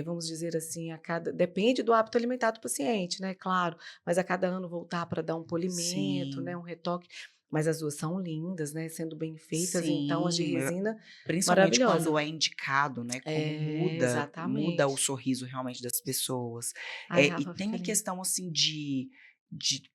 vamos dizer assim, a cada depende do hábito alimentar do paciente, né, claro, mas a cada ano voltar para dar um polimento, né, Sim. um retoque. Mas as 2 são lindas, né, sendo bem feitas, então as de Sim, resina, principalmente quando maravilhosa. é indicado, né, como É, muda o exatamente. sorriso realmente das pessoas. Ai, E Rafa, tem fica a lindo. questão, assim, de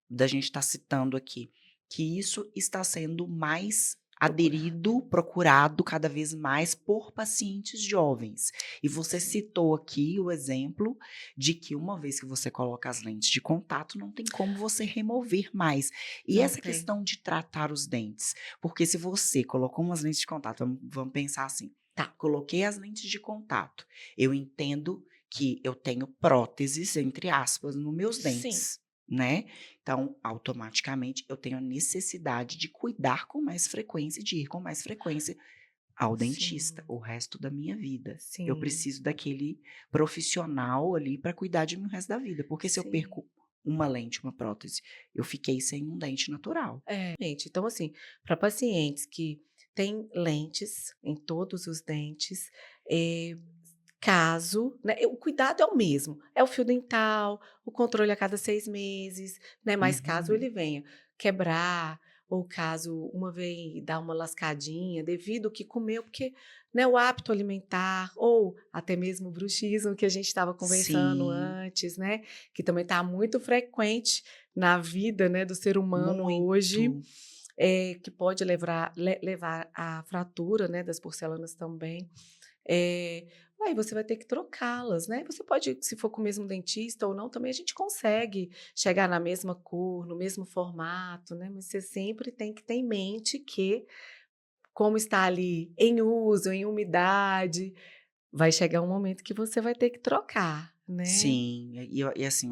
da gente estar citando aqui, que isso está sendo mais Procurado. aderido, procurado cada vez mais por pacientes jovens. E você Sim, citou aqui o exemplo de que uma vez que você coloca as lentes de contato, não tem como você remover mais. E não essa tem. questão de tratar os dentes, porque se você colocou umas lentes de contato, vamos pensar assim, tá, coloquei as lentes de contato, eu entendo que eu tenho próteses, entre aspas, nos meus Sim, dentes, né? Então, automaticamente, eu tenho a necessidade de cuidar com mais frequência, de ir com mais frequência ao dentista sim, o resto da minha vida. Eu sim, preciso daquele profissional ali para cuidar de mim o resto da vida, porque se eu sim. perco uma lente, uma prótese, eu fiquei sem um dente natural. É, gente, então assim, para pacientes que têm lentes em todos os dentes, eh, caso, né, o cuidado é o mesmo, é o fio dental, o controle a cada 6 meses, né, mas caso Uhum. ele venha quebrar, ou caso uma vez dar uma lascadinha devido ao que comeu, porque, né, o hábito alimentar ou até mesmo o bruxismo que a gente estava conversando Sim, antes, né, que também está muito frequente na vida, né, do ser humano hoje, muito. que pode levar à fratura, né, das porcelanas também. Eh, Aí você vai ter que trocá-las, né. Você pode, se for com o mesmo dentista ou não, também a gente consegue chegar na mesma cor, no mesmo formato, né, mas você sempre tem que ter em mente que, como está ali em uso, em umidade, vai chegar um momento que você vai ter que trocar, né. Sim, e assim,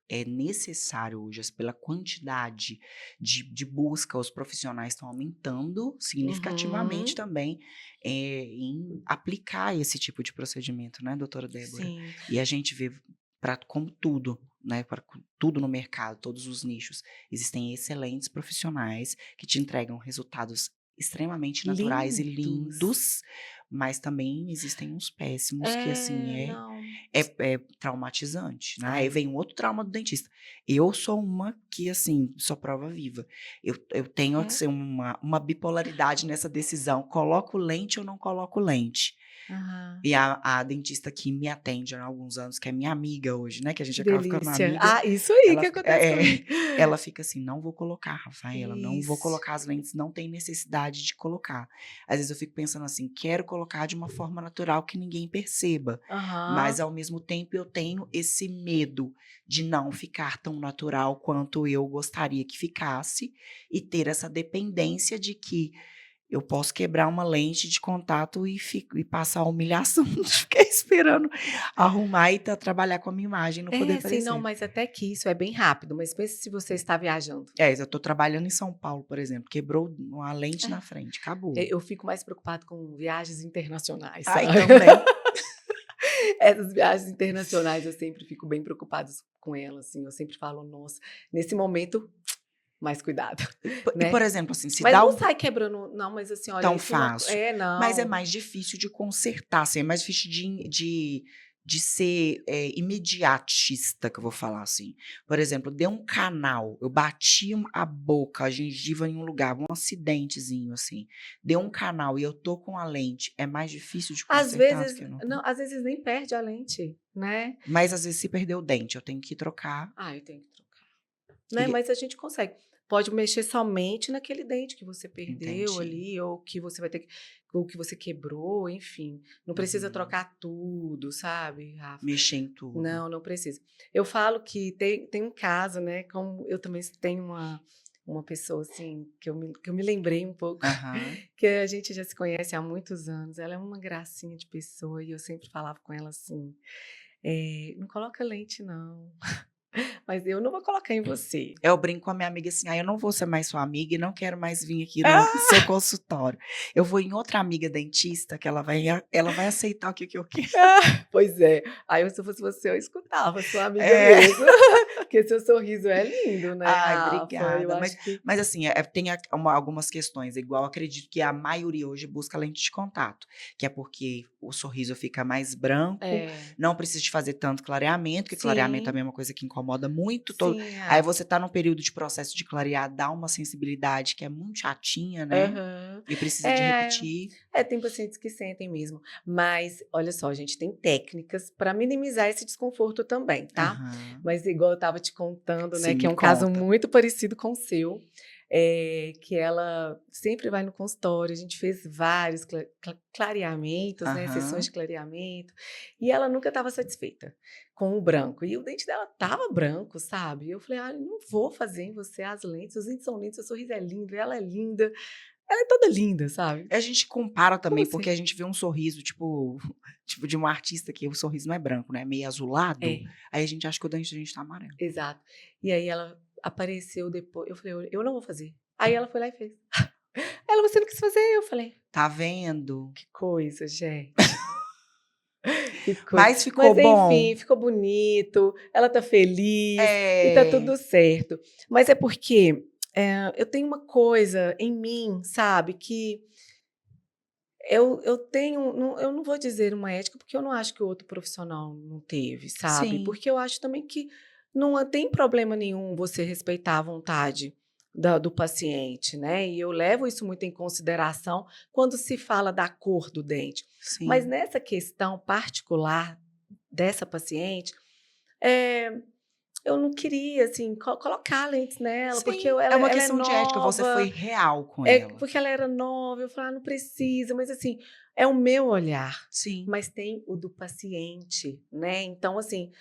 é necessário hoje, pela quantidade de busca, os profissionais estão aumentando significativamente Uhum. também, em aplicar esse tipo de procedimento, né, doutora Débora? Sim, E a gente vê para como tudo, né, para tudo no mercado, todos os nichos, existem excelentes profissionais que te entregam resultados extremamente naturais e lindos. lindos, mas também existem uns péssimos que, assim, É, não. é traumatizante, né, aí Ai, vem um outro trauma do dentista. Eu sou uma que, assim, sou prova viva. Eu tenho, é? assim, uma bipolaridade nessa decisão, coloco lente ou não coloco lente. Aham. E a dentista que me atende há alguns anos, que é minha amiga hoje, né, que a gente Que acaba ficando delícia. amiga, Ah, isso aí ela que fica acontece comigo. ela fica assim: "Não vou colocar, Rafaela, não vou Isso. colocar as lentes, não tem necessidade de colocar". Às vezes eu fico pensando assim: "Quero colocar de uma forma natural que ninguém perceba", mas Aham. ao mesmo tempo eu tenho esse medo de não ficar tão natural quanto eu gostaria que ficasse, e ter essa dependência de que eu posso quebrar uma lente de contato e passar a humilhação de ficar esperando arrumar e trabalhar com a minha imagem e não poder É, sim, não, aparecer. mas até que isso é bem rápido, mas pense se você está viajando. É, eu tô trabalhando em São Paulo, por exemplo, quebrou uma lente na É. frente, acabou. Eu fico mais preocupado com viagens internacionais, Ai, sabe. também. Essas viagens internacionais eu sempre fico bem preocupada com elas, assim, eu sempre falo: "Nossa, nesse momento, mais cuidado", E, por né. exemplo, assim, se Mas dá não algo sai quebrando não, mas assim, olha, tão isso é uma fácil, mas é não. mais difícil de consertar, assim, é mais difícil de ser, imediatista, que eu vou falar assim. Por exemplo, deu um canal, eu bati a boca, a gengiva em um lugar, um acidentezinho, assim, deu um canal e eu tô com a lente, é mais difícil de Às consertar do vezes que não tá? não, às vezes nem perde a lente, né. Mas às vezes se perdeu o dente, eu tenho que trocar Ah, eu tenho que trocar. Né, e mas a gente consegue. Pode mexer somente naquele dente que você perdeu entendi. ali, ou que você vai ter que ou que você quebrou, enfim. Não precisa Uhum. trocar tudo, sabe, Rafa. Mexer em tudo. Não, não precisa. Eu falo que tem um caso, né, como eu também tenho uma pessoa, assim, que eu me lembrei um pouco, Aham. que a gente já se conhece há muitos anos. Ela é uma gracinha de pessoa e eu sempre falava com ela assim: "Não coloca lente não, mas eu não vou colocar em você". Eu brinco com a minha amiga assim: "Ah, eu não vou ser mais sua amiga e não quero mais vir aqui no Ah! seu consultório. Eu vou em outra amiga dentista que ela vai aceitar o que que eu quero". Pois é. Aí, se eu fosse você, eu escutava sua amiga É. mesmo, porque seu sorriso é lindo, né, Ai, Rafa. Eu obrigada. acho que Mas assim, tem algumas questões, igual acredito que a maioria hoje busca lente de contato, que é porque o sorriso fica mais branco, é. não precisa de fazer tanto clareamento, porque clareamento Sim, também é uma coisa que incomoda muito. sim, Aí Rafa. você tá num período de processo de clarear, dá uma sensibilidade que é muito chatinha, né, Aham. e precisa de É, repetir. tem pacientes que sentem mesmo. Mas, olha só, a gente tem técnicas para minimizar esse desconforto também, tá. Aham. Mas igual eu estava te contando, né, Sim, que é me um caso conta. muito parecido com o seu, que ela sempre vai no consultório, a gente fez vários clareamentos, né, sessões Aham. de clareamento, e ela nunca estava satisfeita com o branco. E o dente dela estava branco, sabe. Eu falei: "Ah, eu não vou fazer em você as lentes, os dentes são lindos, seu sorriso é lindo, ela é linda". Ela é toda linda, sabe. A gente compara Como também, porque assim? a gente vê um sorriso, tipo tipo de um artista que o sorriso não é branco, né, é meio azulado, É, aí a gente acha que o dente da gente tá amarelo. exato. E aí ela apareceu depois, eu falei: "Eu não vou fazer". Aí ela foi lá e fez. Ela: "Você não quis fazer?" Eu falei: Tá vendo? "Que coisa, gente, que coisa". Mas ficou Mas bom? enfim, ficou bonito, ela tá feliz e tá É. tudo certo. Mas é porque, eu tenho uma coisa em mim, sabe, que eu tenho, eu não vou dizer uma ética, porque eu não acho que o outro profissional não teve, sabe. Sim, Porque eu acho também que não tem problema nenhum você respeitar a vontade do paciente, né, e eu levo isso muito em consideração quando se fala da cor do dente. Mas sim. nessa questão particular dessa paciente, eh, eu não queria, assim, colocar lentes nela, porque Sim, é uma ela é questão de ética, você foi nova, real com ela. porque ela era nova, eu falei: "Ah, não precisa", mas assim, é o meu olhar, Sim. mas tem o do paciente, né. Então assim,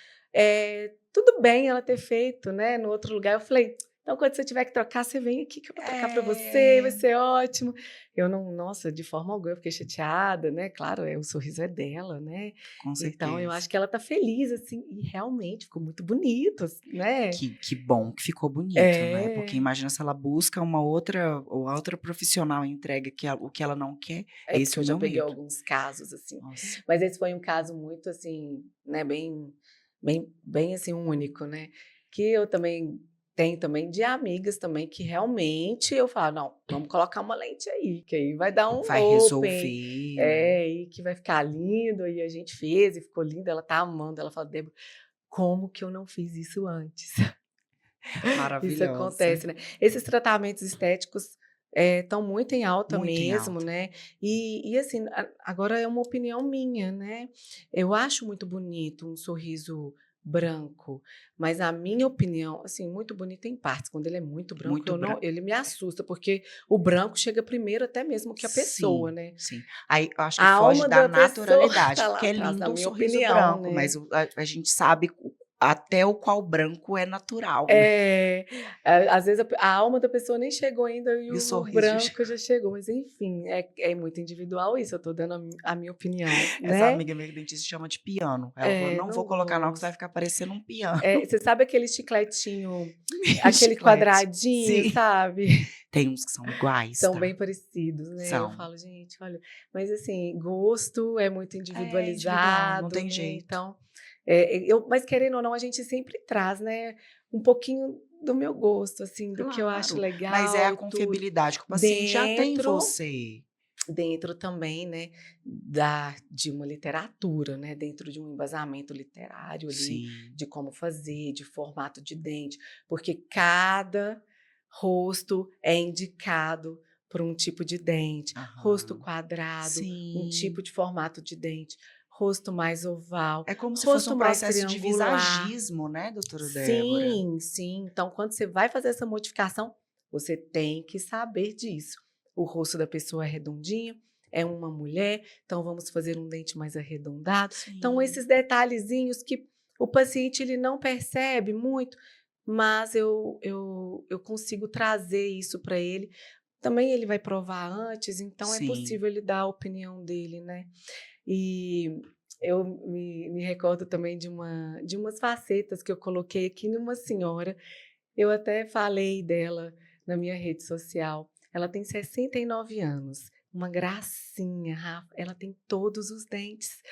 tudo bem ela ter feito, né, no outro lugar. Eu falei: "Então quando você tiver que trocar, você vem aqui que eu vou trocar para você, vai É, ser ótimo". Eu não, nossa, de forma alguma eu fiquei chateada, né, claro, o sorriso é dela, né. com Então eu certeza. acho que ela tá feliz, assim, e realmente ficou muito bonito, né. Que bom que ficou bonito, né, porque É. imagina se ela busca uma outra ou a outra profissional e entrega o que ela não quer, É, esse porque é eu o já meu peguei medo. alguns casos, assim. Nossa. Mas esse foi um caso muito, assim, né, bem, assim, único, né. Que eu também tenho também de amigas também que realmente eu falo: "Não, vamos colocar uma lente aí, que aí vai dar um Vai open, resolver, né. e que vai ficar lindo", e a gente fez e ficou lindo, ela tá amando, ela fala: "Débora, como que eu não fiz isso antes?". Isso Maravilhosa. acontece, né. Esses tratamentos estéticos, estão muito em alta Muito em mesmo, alta. né? E assim, agora é uma opinião minha, né? Eu acho muito bonito um sorriso branco, mas a minha opinião, assim, muito bonito em partes. Quando ele é muito branco, Muito eu não, branco. ele me assusta, porque o branco chega primeiro até mesmo que a pessoa, Sim, né? sim. Aí eu acho que A foge alma da da pessoa naturalidade, tá lá porque é atrás, na lindo um minha sorriso opinião, branco, né? mas a gente sabe até o qual branco é natural, né? É, às vezes a alma da pessoa nem chegou ainda e E o o sorriso já branco chega. já chegou, mas enfim, é muito individual isso, eu tô dando a minha opinião, Essa né? amiga minha dentista chama de piano. Ela falou: É, "Não vou não colocar não, que você vai gosto. ficar parecendo um piano". Você sabe aquele chicletinho, aquele Chiclete. quadradinho, Sim. sabe? Tem uns que são iguais, São tá? bem parecidos, né? Eu São. falo, gente, olha, mas assim, gosto é muito É individual, não individualizado, tem né? jeito. Então, mas querendo ou não, a gente sempre traz, né, um pouquinho do meu gosto, assim, do que eu acho Claro, mas é legal a e tudo. confiabilidade que o paciente já tem em Dentro você. dentro também, né, de uma literatura, né, dentro de um embasamento literário ali, Sim. de como fazer, de formato de dente, porque cada rosto é indicado por um tipo de dente. Rosto Aham. quadrado, um tipo Sim. de formato de dente. Rosto mais oval, É como se fosse um rosto mais processo de triangular. visagismo, né, doutora Débora? Sim, sim. Então, quando você vai fazer essa modificação, você tem que saber disso. O rosto da pessoa é redondinho, é uma mulher, então vamos fazer um dente mais arredondado. Então, Sim. esses detalhezinhos que o paciente ele não percebe muito, mas eu consigo trazer isso para ele. Também ele vai provar antes, então é Sim. possível ele dar a opinião dele, né? E eu me recordo também de umas facetas que eu coloquei aqui numa senhora, eu até falei dela na minha rede social. Ela tem 69 anos, uma gracinha, Rafa, ela tem todos os dentes.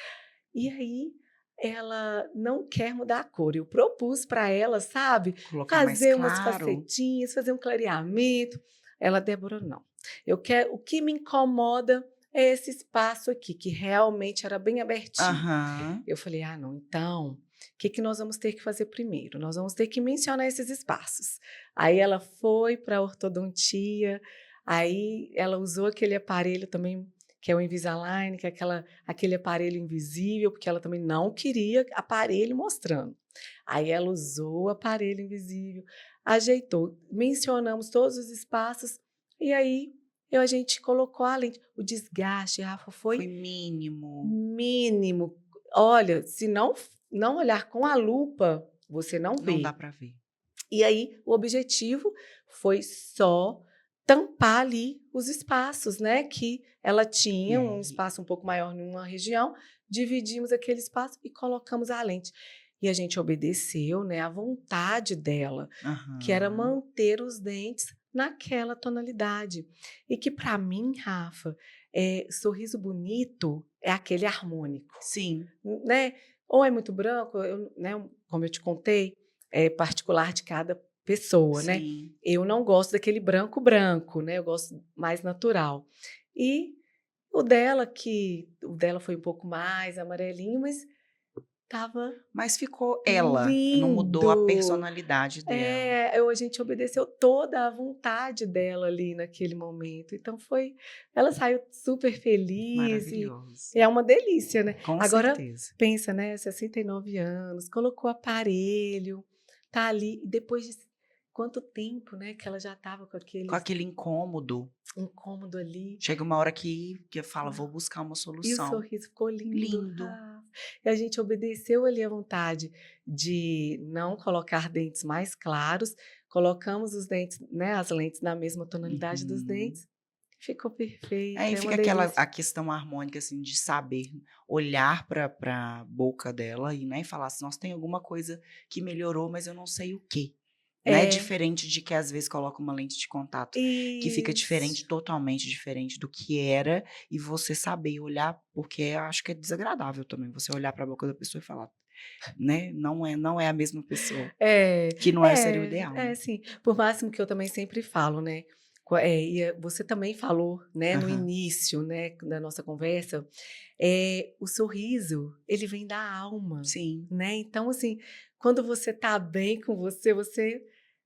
E aí, ela não quer mudar a cor. Eu propus para ela, sabe, Colocar mais fazer umas claro. facetinhas, fazer um clareamento. Ela: "Débora, não. Eu quero, o que me incomoda é esse espaço aqui, que realmente era bem abertinho". Aham. Eu falei: "Ah, não, então, o que que nós vamos ter que fazer primeiro? Nós vamos ter que mencionar esses espaços". Aí ela foi para a ortodontia, aí ela usou aquele aparelho também, que é o Invisalign, que é aquele aparelho invisível, porque ela também não queria aparelho mostrando. Aí ela usou o aparelho invisível, ajeitou, mencionamos todos os espaços, e aí a gente colocou a lente. O desgaste, Rafa, Foi foi mínimo. mínimo. Olha, se não olhar com a lupa, você não Não dá vê. pra ver. E aí, o objetivo foi só tampar ali os espaços, né, que ela tinha um É. espaço um pouco maior em uma região, dividimos aquele espaço e colocamos a lente. E a gente obedeceu, né, à vontade dela, que era Aham. manter os dentes naquela tonalidade. E que para mim, Rafa, sorriso bonito é aquele harmônico, Sim, né? Ou é muito branco, né, como eu te contei, é particular de cada pessoa, né? sim. Eu não gosto daquele branco branco, né? Eu gosto mais natural. E o dela foi um pouco mais amarelinho, mas tava Mas ficou ela, não mudou a lindo. personalidade dela. A gente obedeceu toda a vontade dela ali naquele momento. Então ela saiu super feliz e Maravilhoso. é uma delícia, né. Com Agora certeza. pensa, né, 69 anos, colocou aparelho, tá ali e depois de quanto tempo, né, que ela já estava com Com aquele aquele incômodo, incômodo ali. chega uma hora que fala: "Vou buscar uma E o solução". sorriso ficou lindo. Lindo. Ah, e a gente obedeceu ali a vontade de não colocar dentes mais claros, colocamos os dentes, né, as lentes na mesma tonalidade dos Uhum. dentes, ficou É, perfeito, e é uma fica aquela delícia. a questão harmônica, assim, de saber olhar pra boca dela e, né, e falar assim: "Nossa, tem alguma coisa que melhorou, mas eu não sei o quê", né. É, Diferente de que às vezes coloca uma lente de contato que fica isso. diferente, totalmente diferente do que era, e você saber olhar, porque eu acho que é desagradável também você olhar pra boca da pessoa e falar, né, não é a mesma pessoa, É, que não seria o ideal, é né. assim, por máximo que eu também sempre falo, né, você também falou, né, no Aham. início, né, da nossa conversa, o sorriso, ele vem da alma, Sim. né, então assim, quando você tá bem com você, você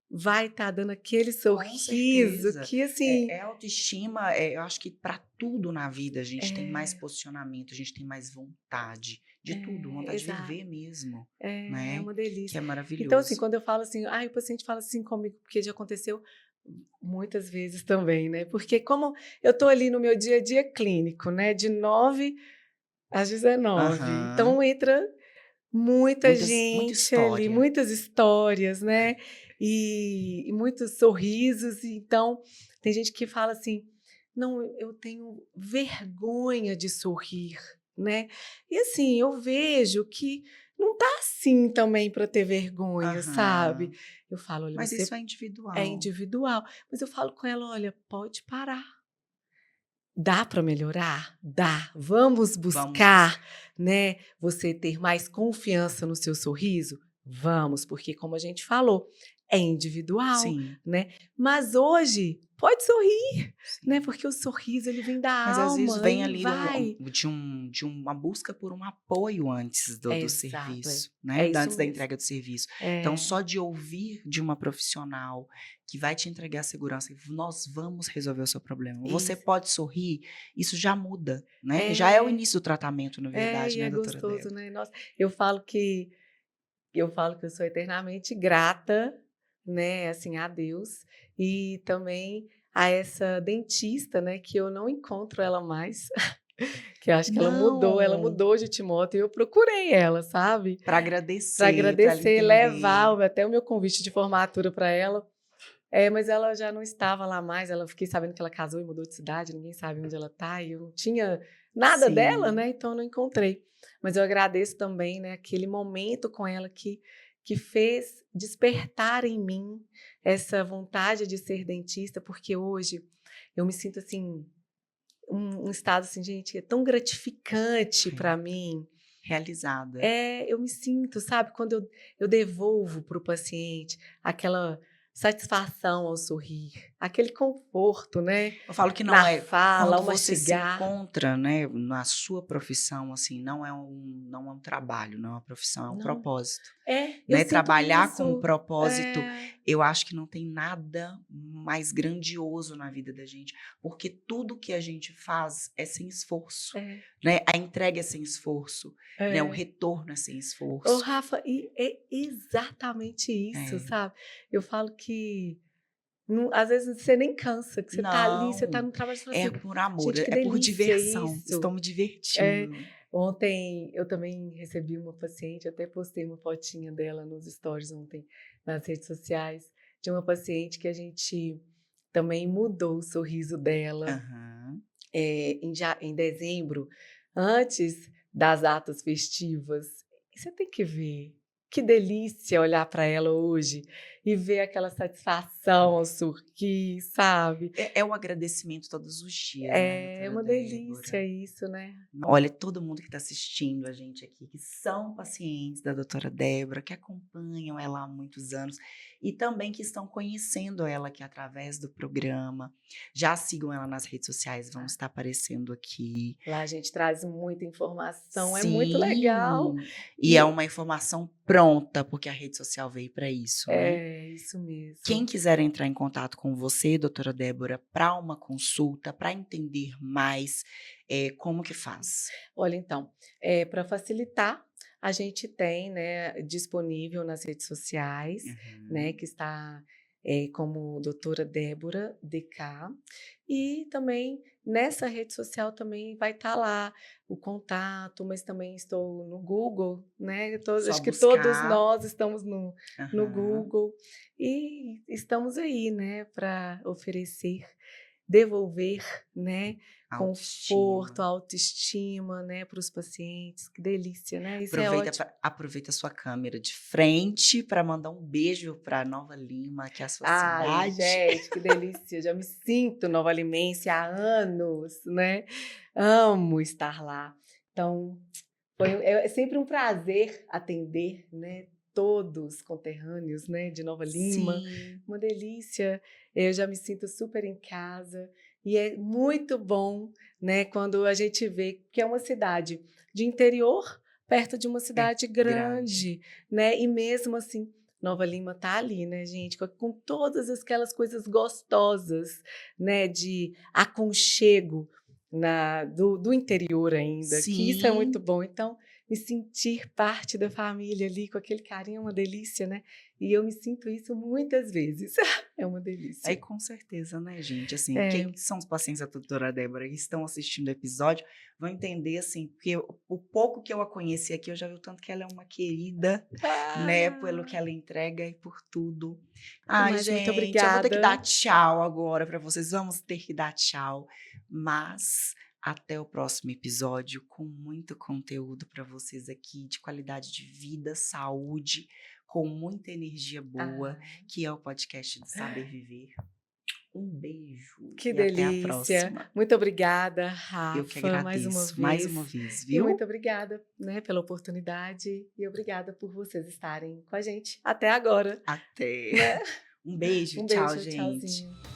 vai estar dando aquele Com sorriso certeza. que, assim, É autoestima, eu acho que para tudo na vida a gente tem mais é, posicionamento, a gente tem mais vontade de tudo, vontade de exato. viver mesmo, É né, uma que delícia. é Então, assim, maravilhoso. quando eu falo assim, ai, o paciente fala assim comigo, porque já aconteceu muitas vezes também, né? Porque como eu tô ali no meu dia a dia clínico, né, de 9 às 19, Aham. então entra muita Muita gente ali, história. muitas histórias, né? E muitos sorrisos. Então, tem gente que fala assim: não, eu tenho vergonha de sorrir, né? E assim, eu vejo que não tá assim também para ter vergonha, sabe? Aham. Eu falo: olha, Mas você isso é é individual. individual, mas eu falo com ela: olha, pode parar. Dá para melhorar? Dá. Vamos Vamos buscar, buscar. né, você ter mais confiança no seu sorriso? Vamos, porque como a gente falou, é individual, Sim, né. Mas hoje pode sorrir, né, sim. porque o sorriso ele vem da Mas às vezes alma vem e ali vai. de uma busca por um apoio antes do Exato, é. serviço, né, É isso antes da mesmo. entrega do serviço. Então É, só de ouvir de uma profissional que vai te entregar segurança, e nós vamos resolver o seu problema, você isso. pode sorrir, isso já muda, né, já é o É, início do tratamento na é, verdade, e né, é doutora gostoso, Débora? né. Nossa, eu falo que eu sou eternamente grata, né, assim, a Deus e também a essa dentista, né, que eu não encontro ela mais, que eu acho que ela Não, mudou de Timóteo e eu procurei ela, sabe, para para agradecer, para ela agradecer, entender. levar até o meu convite de formatura para ela. Mas ela já não estava lá mais, fiquei sabendo que ela casou e mudou de cidade, ninguém sabe onde ela está e eu não tinha nada dela, Sim, né, então eu não encontrei. Mas eu agradeço também, né, aquele momento com ela que fez despertar em mim essa vontade de ser dentista, porque hoje eu me sinto, assim, um estado, assim, gente, é tão gratificante é, para mim. realizada. Eu me sinto, sabe, quando eu devolvo para o paciente aquela satisfação ao sorrir, aquele conforto, né, Eu falo que não na é fala, quando ao você se mastigar. encontra, né, na sua profissão, assim, não é um trabalho, não é uma profissão, é um Não, propósito, eu né. sinto Trabalhar com um isso. propósito, É, eu acho que não tem nada mais grandioso na vida da gente, porque tudo que a gente faz é sem esforço, é, né. A entrega é sem esforço, né, o é. retorno é sem Ô, esforço. Rafa, e é exatamente isso, É. sabe. Eu falo que não, às vezes você nem cansa, que você tá ali, você tá Não, no trabalho, você fala é assim: por amor, "Gente, que é por delícia diversão, isso". estou me É, divertindo. ontem eu também recebi uma paciente, até postei uma fotinha dela nos stories ontem, nas redes sociais, de uma paciente que a gente também mudou o sorriso dela, Aham. em dezembro, antes das datas festivas. E você tem que ver, que delícia olhar para ela hoje e ver aquela satisfação ao sorrir, sabe. É o agradecimento todos os dias, né, É doutora uma delícia Débora? isso, né. Olha, todo mundo que está assistindo a gente aqui, que são pacientes da doutora Débora, que acompanham ela há muitos anos e também que estão conhecendo ela aqui através do programa. Já sigam ela nas redes sociais, vão estar aparecendo aqui. Lá a gente traz muita informação, é muito legal. Sim, e é E uma informação pronta, porque a rede social veio para isso, né? é isso Quem mesmo. quiser entrar em contato com você, doutora Débora, para uma consulta, para entender mais, como que faz? Olha, então, para facilitar, a gente tem, né, disponível nas redes sociais, né, Uhum. que está, como doutora Débora DK, e também nessa rede social também vai estar lá o contato, mas também estou no Google, né, Só acho que todos buscar. nós estamos no Aham. Google, e estamos aí, né, para oferecer, devolver, né, conforto, Autoestima. autoestima, né, para os pacientes. Que delícia, né, isso é Aproveita ótimo. pra aproveita a sua câmera de frente para mandar um beijo para Nova Lima, que é a sua Ai, cidade. gente, que delícia, já me sinto novalimense há anos, né, amo estar lá. Então, é sempre um prazer atender, né, todos conterrâneos, né, de Nova Lima, Sim, uma delícia, eu já me sinto super em casa, e é muito bom, né, quando a gente vê que é uma cidade de interior, perto de uma é cidade grande. grande, né, e mesmo assim Nova Lima tá ali, né, gente, com todas aquelas coisas gostosas, né, de aconchego do interior ainda, que isso é muito Sim. bom. Então, me sentir parte da família ali, com aquele carinho, é uma delícia, né? E eu me sinto isso muitas vezes. É uma Aí, delícia. com certeza, né, gente? Assim, É. quem são os pacientes da doutora Débora e estão assistindo o episódio vão entender, assim, porque o pouco que eu a conheci aqui, eu já vi o tanto que ela é uma querida, né, pelo Ah, que ela entrega e por tudo. Ai, mas muito gente, eu vou ter que dar obrigada. tchau agora para vocês, vamos ter que dar tchau, mas até o próximo episódio com muito conteúdo para vocês aqui, de qualidade de vida, saúde, com muita energia boa, Ah, que é o podcast do Saber Viver. Um beijo que e até a delícia. próxima. Muito obrigada, Eu que Rafa, agradeço mais uma vez, e muito viu? obrigada, né, pela oportunidade e obrigada por vocês estarem com a gente até agora, Até. né? Um beijo, Um tchau, beijo, gente. tchauzinho.